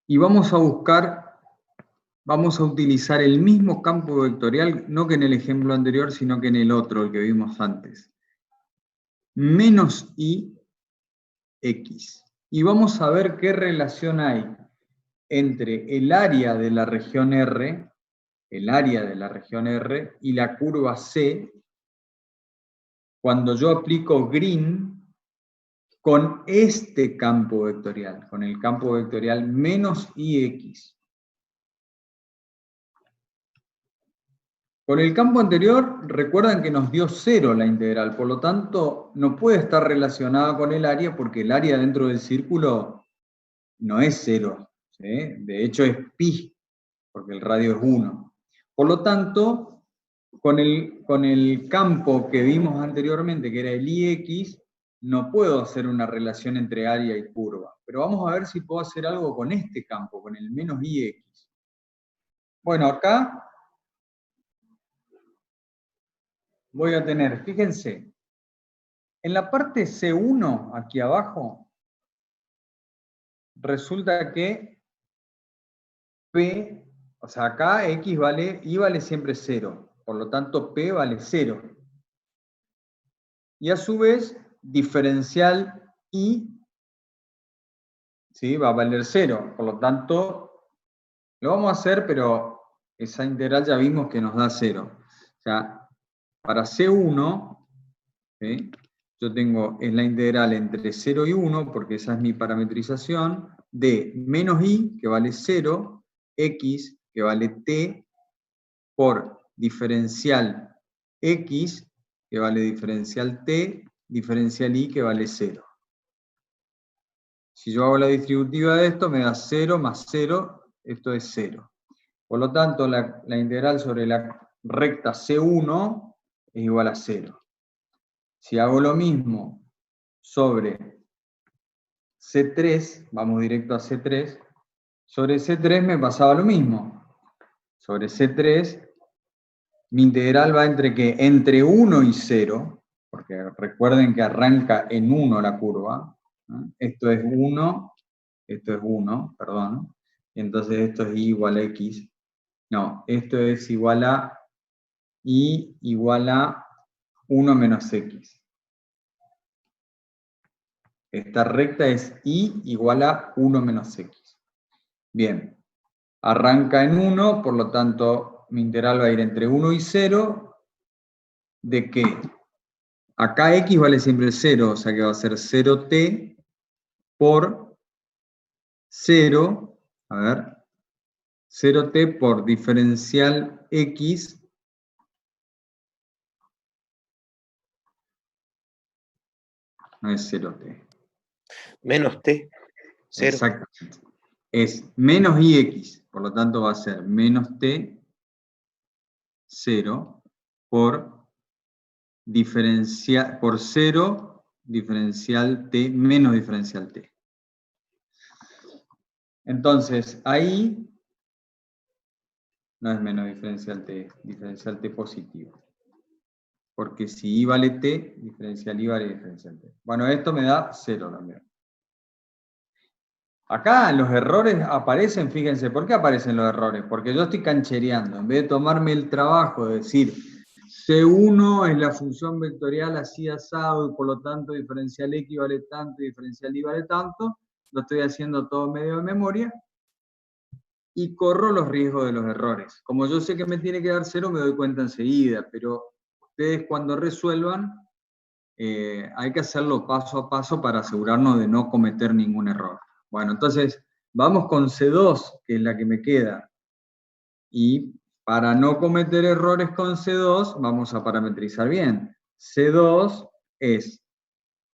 Y vamos a buscar, vamos a utilizar el mismo campo vectorial, no que en el ejemplo anterior, sino que en el otro, el que vimos antes. Menos i, x. Y vamos a ver qué relación hay entre el área de la región R, y la curva C, cuando yo aplico green con este campo vectorial, con el campo vectorial menos ix. Con el campo anterior, recuerdan que nos dio 0 la integral, por lo tanto, no puede estar relacionada con el área, porque el área dentro del círculo no es 0, ¿sí? De hecho es pi, porque el radio es 1. Por lo tanto, con el campo que vimos anteriormente, que era el ix, no puedo hacer una relación entre área y curva. Pero vamos a ver si puedo hacer algo con este campo, con el menos ix. Bueno, acá voy a tener, fíjense, en la parte C1, aquí abajo, resulta que P, o sea, acá X vale, Y vale siempre 0, por lo tanto P vale 0. Y a su vez, diferencial Y, ¿sí? Va a valer 0, por lo tanto, lo vamos a hacer, pero esa integral ya vimos que nos da 0. O sea, para C1, ¿sí? Yo tengo, es la integral entre 0 y 1, porque esa es mi parametrización, de menos i, que vale 0, x, que vale t, por diferencial x, que vale diferencial t, diferencial i, que vale 0. Si yo hago la distributiva de esto, me da 0 más 0, esto es 0. Por lo tanto, la integral sobre la recta C1 es igual a 0. Si hago lo mismo sobre C3, vamos directo a C3, sobre C3 me pasaba lo mismo. Sobre C3, mi integral va entre 1 y 0, porque recuerden que arranca en 1 la curva, ¿no? Esto es 1, perdón, y entonces esto es y igual a x. No, esto es igual a y igual a 1 menos x. Esta recta es y igual a 1 menos x. Bien, arranca en 1, por lo tanto mi integral va a ir entre 1 y 0, de que acá x vale siempre 0, o sea que va a ser 0t por 0, a ver, 0t por diferencial x, no es 0t. Menos t, 0. Exactamente. Es menos ix, por lo tanto va a ser menos t, 0, por 0, diferencial t, menos diferencial t. Entonces, ahí no es menos diferencial t positivo. Porque si i vale t, diferencial i vale diferencial t. Bueno, esto me da 0 también. Acá los errores aparecen, fíjense, ¿por qué aparecen los errores? Porque yo estoy canchereando. En vez de tomarme el trabajo de decir C1 es la función vectorial así asado y por lo tanto diferencial x vale tanto y diferencial y vale tanto, lo estoy haciendo todo medio de memoria y corro los riesgos de los errores. Como yo sé que me tiene que dar 0, me doy cuenta enseguida, pero ustedes cuando resuelvan hay que hacerlo paso a paso para asegurarnos de no cometer ningún error. Bueno, entonces vamos con C2, que es la que me queda. Y para no cometer errores con C2, vamos a parametrizar bien. C2 es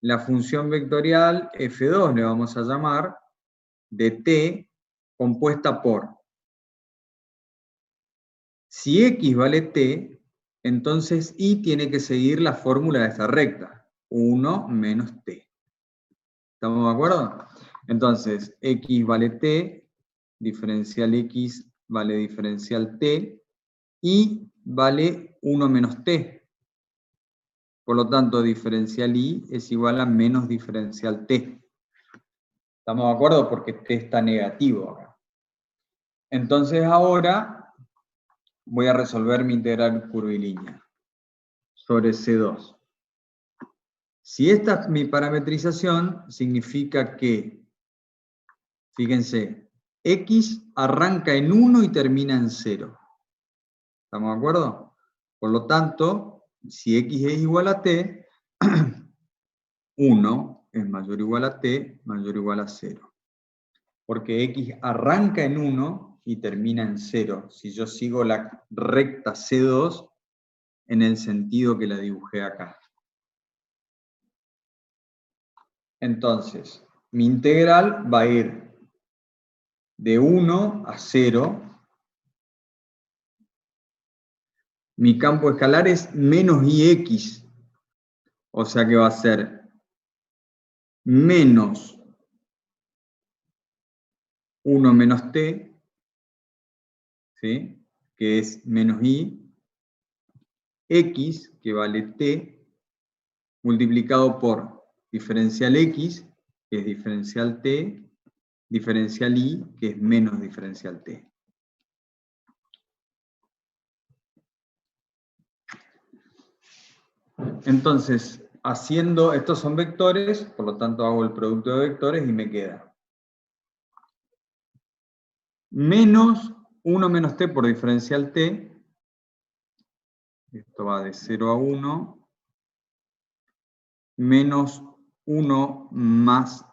la función vectorial f2, le vamos a llamar, de t, compuesta por, si x vale t, entonces y tiene que seguir la fórmula de esta recta, 1 menos t. ¿Estamos de acuerdo? Entonces, x vale t, diferencial x vale diferencial t, y vale 1 menos t. Por lo tanto, diferencial y es igual a menos diferencial t. ¿Estamos de acuerdo? Porque t está negativo acá. Entonces ahora voy a resolver mi integral curvilínea sobre C2. Si esta es mi parametrización, significa que, fíjense, x arranca en 1 y termina en 0. ¿Estamos de acuerdo? Por lo tanto, si x es igual a t, 1 es mayor o igual a t, mayor o igual a 0. Porque x arranca en 1 y termina en 0, si yo sigo la recta C2 en el sentido que la dibujé acá. Entonces, mi integral va a ir de 1 a 0. Mi campo escalar es menos ix, o sea que va a ser menos 1 menos t, ¿sí? Que es menos i, x, que vale t, multiplicado por diferencial x, que es diferencial t, diferencial y, que es menos diferencial t. Entonces, haciendo, estos son vectores, por lo tanto hago el producto de vectores y me queda menos 1 menos t por diferencial t, esto va de 0 a 1, menos 1 más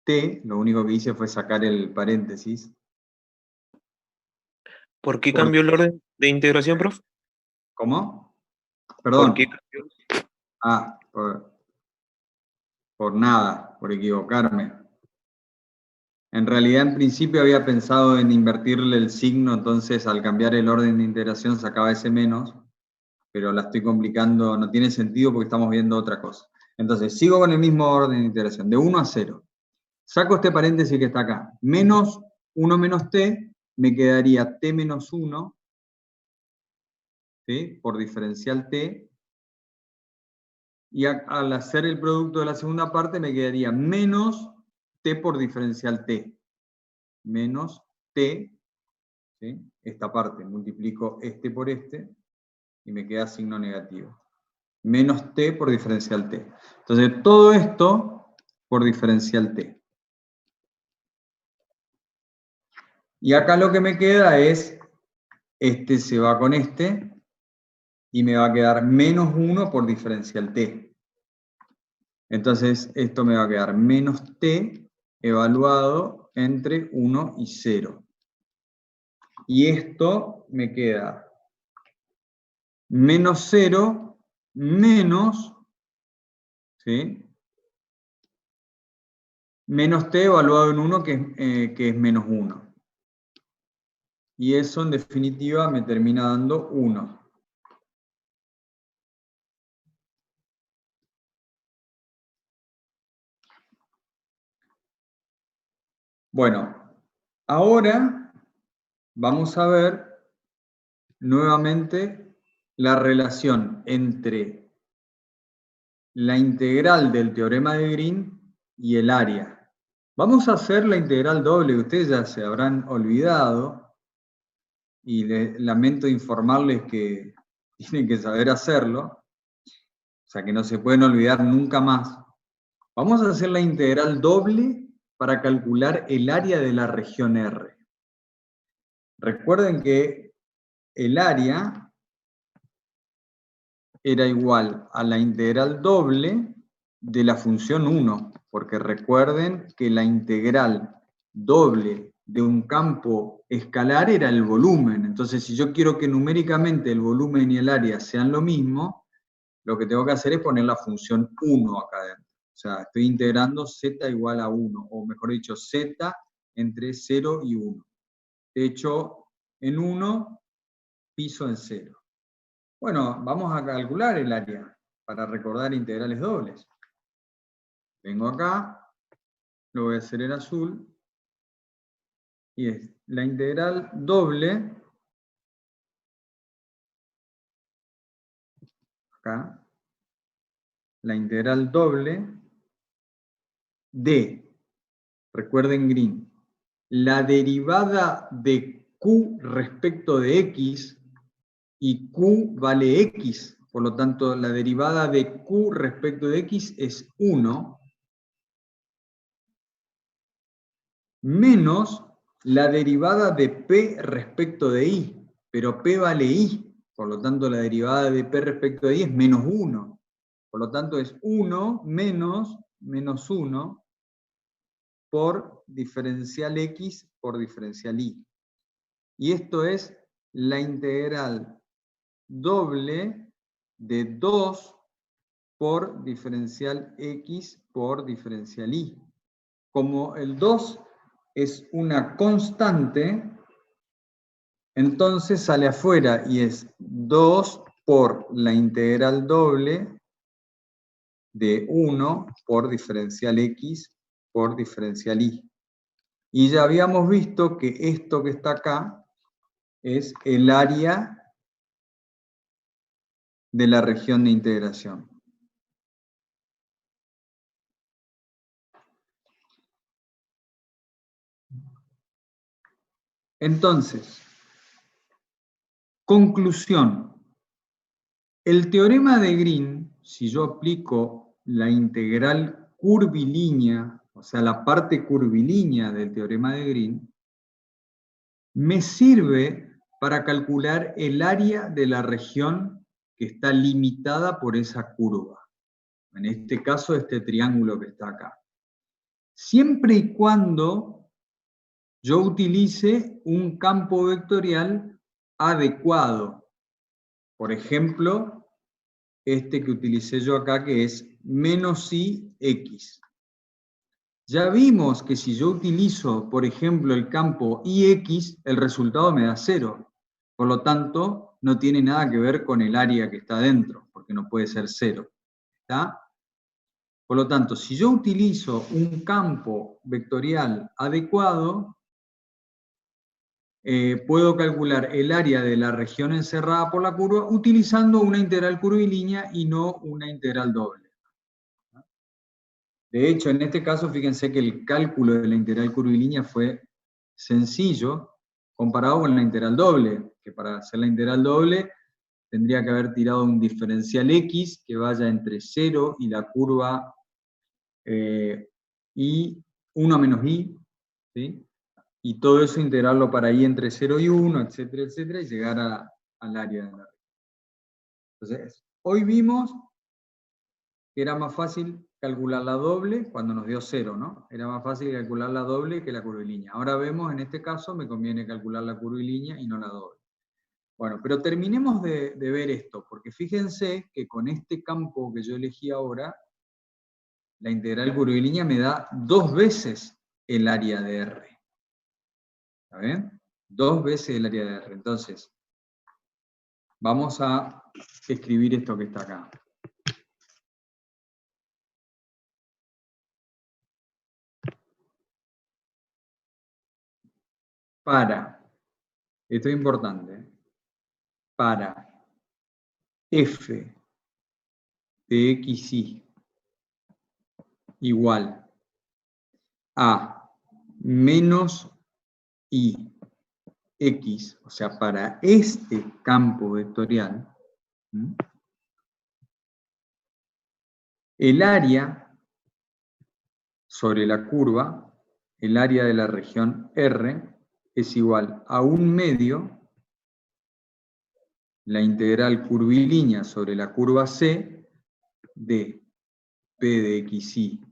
t, lo único que hice fue sacar el paréntesis. ¿Por qué cambió el orden de integración, profe? ¿Cómo? Perdón. ¿Por qué cambió? Ah, por nada, por equivocarme. En realidad, en principio había pensado en invertirle el signo, entonces al cambiar el orden de integración sacaba ese menos, pero la estoy complicando, no tiene sentido porque estamos viendo otra cosa. Entonces, sigo con el mismo orden de integración, de 1 a 0. Saco este paréntesis que está acá. Menos 1 menos t, me quedaría t menos 1, ¿sí? Por diferencial t. Y al hacer el producto de la segunda parte, me quedaría menos t por diferencial t. Menos t, ¿sí? Esta parte, multiplico este por este, y me queda signo negativo. Menos t por diferencial t. Entonces, todo esto por diferencial t. Y acá lo que me queda es, este se va con este, y me va a quedar menos 1 por diferencial t. Entonces, esto me va a quedar menos t evaluado entre 1 y 0. Y esto me queda menos 0 menos, ¿sí? Menos t evaluado en 1, que es menos 1. Y eso, en definitiva, me termina dando 1. Bueno, ahora vamos a ver nuevamente la relación entre la integral del teorema de Green y el área. Vamos a hacer la integral doble, que ustedes ya se habrán olvidado, y lamento informarles que tienen que saber hacerlo, o sea que no se pueden olvidar nunca más. Vamos a hacer la integral doble para calcular el área de la región R. Recuerden que el área era igual a la integral doble de la función 1, porque recuerden que la integral doble de un campo escalar era el volumen. Entonces, si yo quiero que numéricamente el volumen y el área sean lo mismo, lo que tengo que hacer es poner la función 1 acá adentro. O sea, estoy integrando z igual a 1, o mejor dicho, z entre 0 y 1. Techo en 1, piso en 0. Bueno, vamos a calcular el área para recordar integrales dobles. Vengo acá, lo voy a hacer en azul, y es la integral doble, acá, la integral doble de, recuerden Green, la derivada de q respecto de x, y q vale x, por lo tanto la derivada de q respecto de x es 1, menos la derivada de p respecto de i, pero p vale i, por lo tanto la derivada de p respecto de i es menos 1, por lo tanto es 1 menos 1 por diferencial x por diferencial y. Y esto es la integral doble de 2 por diferencial x por diferencial y. Como el 2 es una constante, entonces sale afuera y es 2 por la integral doble de 1 por diferencial x por diferencial y. Y ya habíamos visto que esto que está acá es el área de la región de integración. Entonces, conclusión. El teorema de Green, si yo aplico la integral curvilínea, o sea, la parte curvilínea del teorema de Green, me sirve para calcular el área de la región que está limitada por esa curva. En este caso, este triángulo que está acá. Siempre y cuando yo utilice un campo vectorial adecuado. Por ejemplo, este que utilicé yo acá, que es menos i x. Ya vimos que si yo utilizo, por ejemplo, el campo ix, el resultado me da 0. Por lo tanto, no tiene nada que ver con el área que está dentro, porque no puede ser 0. ¿Está? Por lo tanto, si yo utilizo un campo vectorial adecuado, puedo calcular el área de la región encerrada por la curva utilizando una integral curvilínea y no una integral doble. De hecho, en este caso, fíjense que el cálculo de la integral curvilínea fue sencillo comparado con la integral doble, que para hacer la integral doble tendría que haber tirado un diferencial x que vaya entre 0 y la curva y 1 menos i, ¿sí? Y todo eso integrarlo para i entre 0 y 1, etcétera, etcétera, y llegar al área de la región. Entonces, hoy vimos que era más fácil calcular la doble cuando nos dio 0, ¿no? Era más fácil calcular la doble que la curvilínea. Ahora vemos, en este caso, me conviene calcular la curvilínea y no la doble. Bueno, pero terminemos de ver esto, porque fíjense que con este campo que yo elegí ahora, la integral curvilínea me da 2 veces el área de R. ¿Está bien? 2 veces el área de R. Entonces, vamos a escribir esto que está acá. Para, esto es importante, para f de xy igual a menos i x, o sea, para este campo vectorial, el área sobre la curva, el área de la región R, es igual a 1/2 la integral curvilínea sobre la curva C de p de xy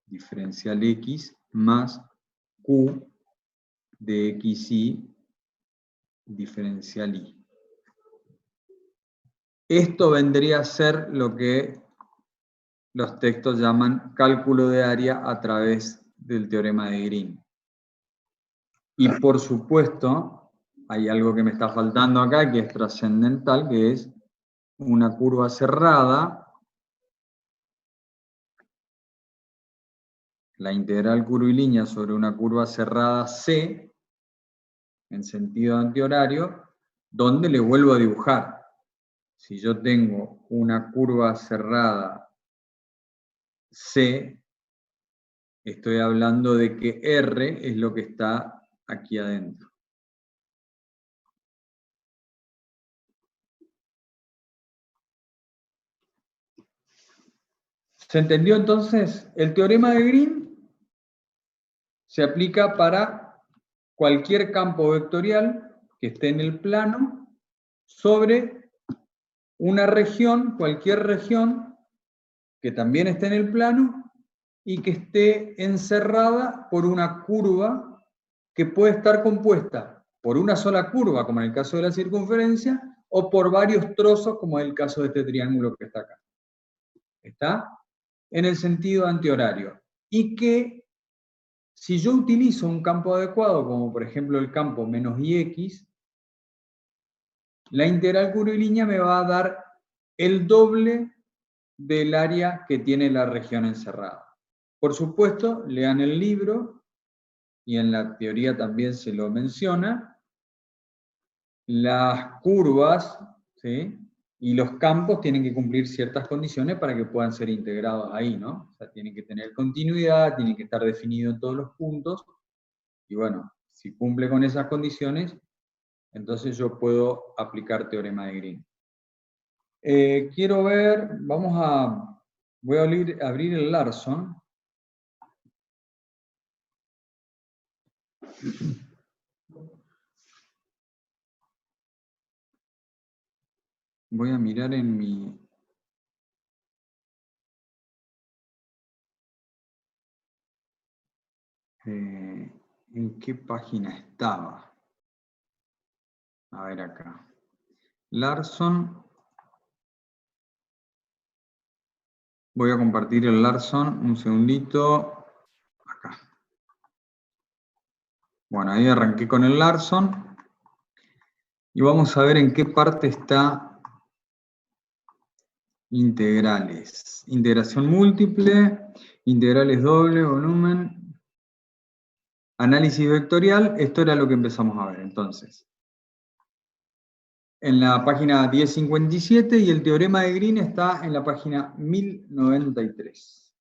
diferencial x más q de xy diferencial y. Esto vendría a ser lo que los textos llaman cálculo de área a través del teorema de Green. Y por supuesto, hay algo que me está faltando acá que es trascendental, que es una curva cerrada. La integral curvilínea sobre una curva cerrada C, en sentido antihorario, donde le vuelvo a dibujar. Si yo tengo una curva cerrada C, estoy hablando de que R es lo que está aquí adentro. ¿Se entendió entonces? El teorema de Green se aplica para cualquier campo vectorial que esté en el plano sobre una región, cualquier región que también esté en el plano y que esté encerrada por una curva que puede estar compuesta por una sola curva, como en el caso de la circunferencia, o por varios trozos, como en el caso de este triángulo que está acá. ¿Está? En el sentido antihorario. Y que si yo utilizo un campo adecuado, como por ejemplo el campo menos ix, la integral curvilínea me va a dar el doble del área que tiene la región encerrada. Por supuesto, lean el libro, y en la teoría también se lo menciona, las curvas, ¿sí?, y los campos tienen que cumplir ciertas condiciones para que puedan ser integrados ahí, ¿no? O sea, tienen que tener continuidad, tienen que estar definidos en todos los puntos, y bueno, si cumple con esas condiciones, entonces yo puedo aplicar teorema de Green. Quiero ver, voy a abrir el Larson. Voy a mirar en mi... ¿en qué página estaba? A ver acá. Larson. Voy a compartir el Larson, un segundito. Acá. Bueno, ahí arranqué con el Larson. Y vamos a ver en qué parte está integrales. Integración múltiple, integrales doble, volumen, análisis vectorial. Esto era lo que empezamos a ver entonces. En la página 1057 y el teorema de Green está en la página 1093.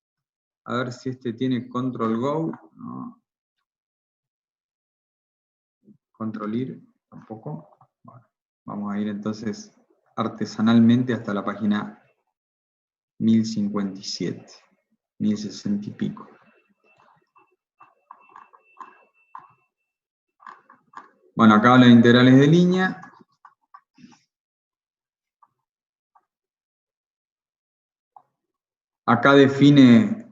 A ver si este tiene control go. No. Control ir, tampoco. Bueno, vamos a ir entonces artesanalmente hasta la página 1057, 1060 y pico. Bueno, acá habla de integrales de línea. Acá define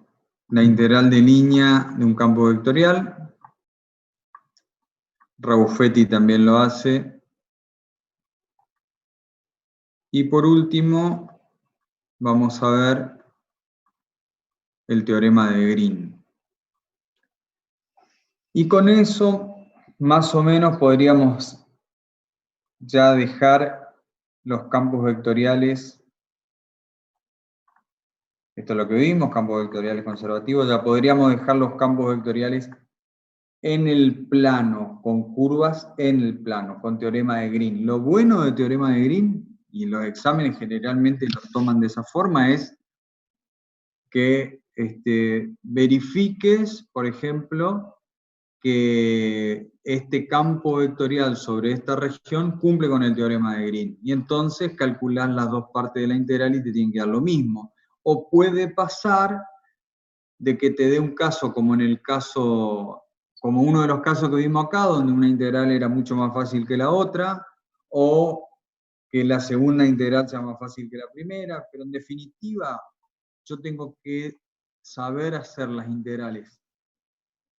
la integral de línea de un campo vectorial. Rabuffetti también lo hace. Y por último, vamos a ver el teorema de Green. Y con eso, más o menos, podríamos ya dejar los campos vectoriales. Esto es lo que vimos, campos vectoriales conservativos. Ya podríamos dejar los campos vectoriales en el plano, con curvas en el plano, con teorema de Green. Lo bueno de teorema de Green, y los exámenes generalmente los toman de esa forma, es que verifiques, por ejemplo, que este campo vectorial sobre esta región cumple con el teorema de Green. Y entonces calculas las dos partes de la integral y te tienen que dar lo mismo. O puede pasar de que te dé un caso como en el caso, como uno de los casos que vimos acá, donde una integral era mucho más fácil que la otra, o que la segunda integral sea más fácil que la primera, pero en definitiva yo tengo que saber hacer las integrales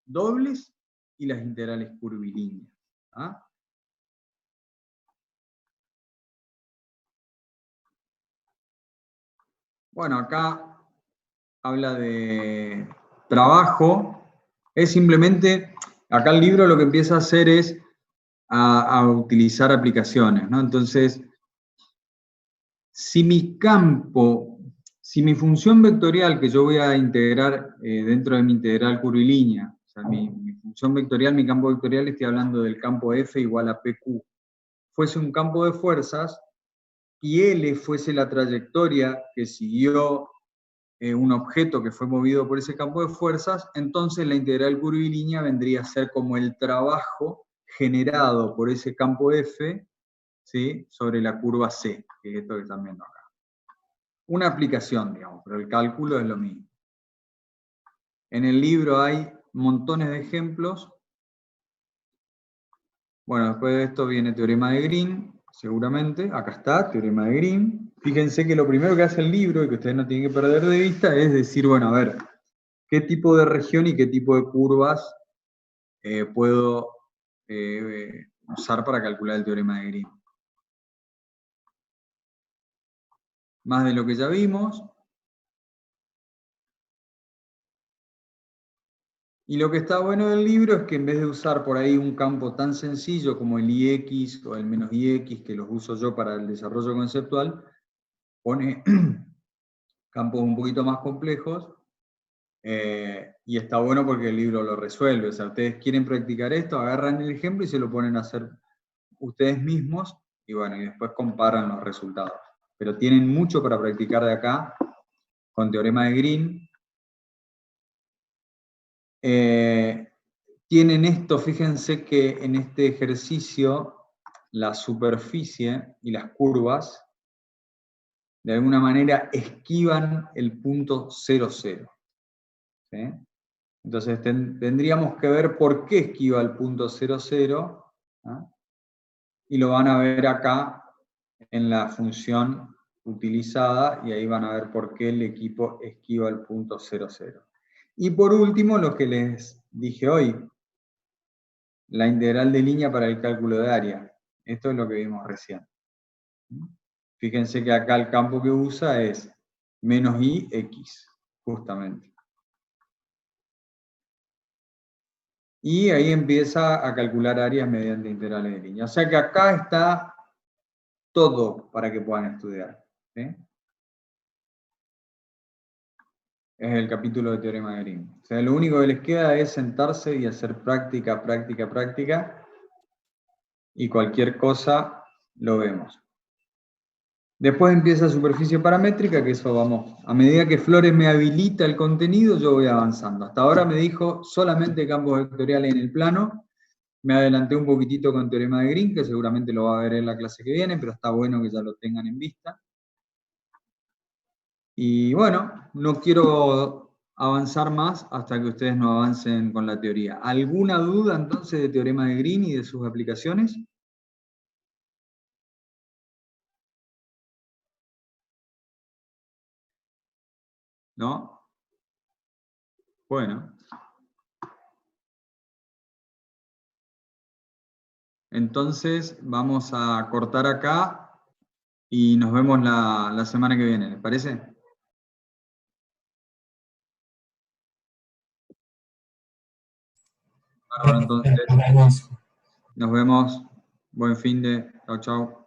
dobles y las integrales curvilíneas. ¿Ah? Bueno, acá habla de trabajo. Es simplemente, acá el libro lo que empieza a hacer es a utilizar aplicaciones, ¿no? Entonces, si mi campo, si mi función vectorial que yo voy a integrar dentro de mi integral curvilínea, o sea, mi función vectorial, mi campo vectorial, estoy hablando del campo F igual a PQ, fuese un campo de fuerzas, y L fuese la trayectoria que siguió un objeto que fue movido por ese campo de fuerzas, entonces la integral curvilínea vendría a ser como el trabajo generado por ese campo F, ¿sí?, sobre la curva C, que es esto que están viendo acá. Una aplicación, digamos, pero el cálculo es lo mismo. En el libro hay montones de ejemplos. Bueno, después de esto viene teorema de Green, seguramente. Acá está, teorema de Green. Fíjense que lo primero que hace el libro, y que ustedes no tienen que perder de vista, es decir, bueno, a ver, ¿qué tipo de región y qué tipo de curvas puedo usar para calcular el teorema de Green? Más de lo que ya vimos. Y lo que está bueno del libro es que en vez de usar por ahí un campo tan sencillo como el IX o el menos IX, que los uso yo para el desarrollo conceptual, pone campos un poquito más complejos, y está bueno porque el libro lo resuelve. O sea, ustedes quieren practicar esto, agarran el ejemplo y se lo ponen a hacer ustedes mismos, y bueno, y después comparan los resultados. Pero tienen mucho para practicar de acá, con teorema de Green. Tienen esto, fíjense que en este ejercicio, la superficie y las curvas, de alguna manera esquivan el punto 0, 0. ¿Sí? Entonces tendríamos que ver por qué esquiva el punto 0, 0, ¿ah? Y lo van a ver acá en la función utilizada, y ahí van a ver por qué el equipo esquiva el punto 0, 0. Y por último, lo que les dije hoy, la integral de línea para el cálculo de área. Esto es lo que vimos recién. Fíjense que acá el campo que usa es menos IX, justamente. Y ahí empieza a calcular áreas mediante integrales de línea. O sea que acá está todo para que puedan estudiar. ¿Sí? Es el capítulo de teorema de Green. O sea, lo único que les queda es sentarse y hacer práctica, práctica, práctica, y cualquier cosa lo vemos. Después empieza superficie paramétrica, que eso vamos, a medida que Flores me habilita el contenido, yo voy avanzando. Hasta ahora me dijo solamente campos vectoriales en el plano. Me adelanté un poquitito con teorema de Green, que seguramente lo va a ver en la clase que viene, pero está bueno que ya lo tengan en vista. Y bueno, no quiero avanzar más hasta que ustedes no avancen con la teoría. ¿Alguna duda entonces de teorema de Green y de sus aplicaciones? ¿No? Bueno. Entonces vamos a cortar acá y nos vemos la semana que viene, ¿les parece? Bárbaro, entonces, nos vemos. Buen fin de. Chau, chau.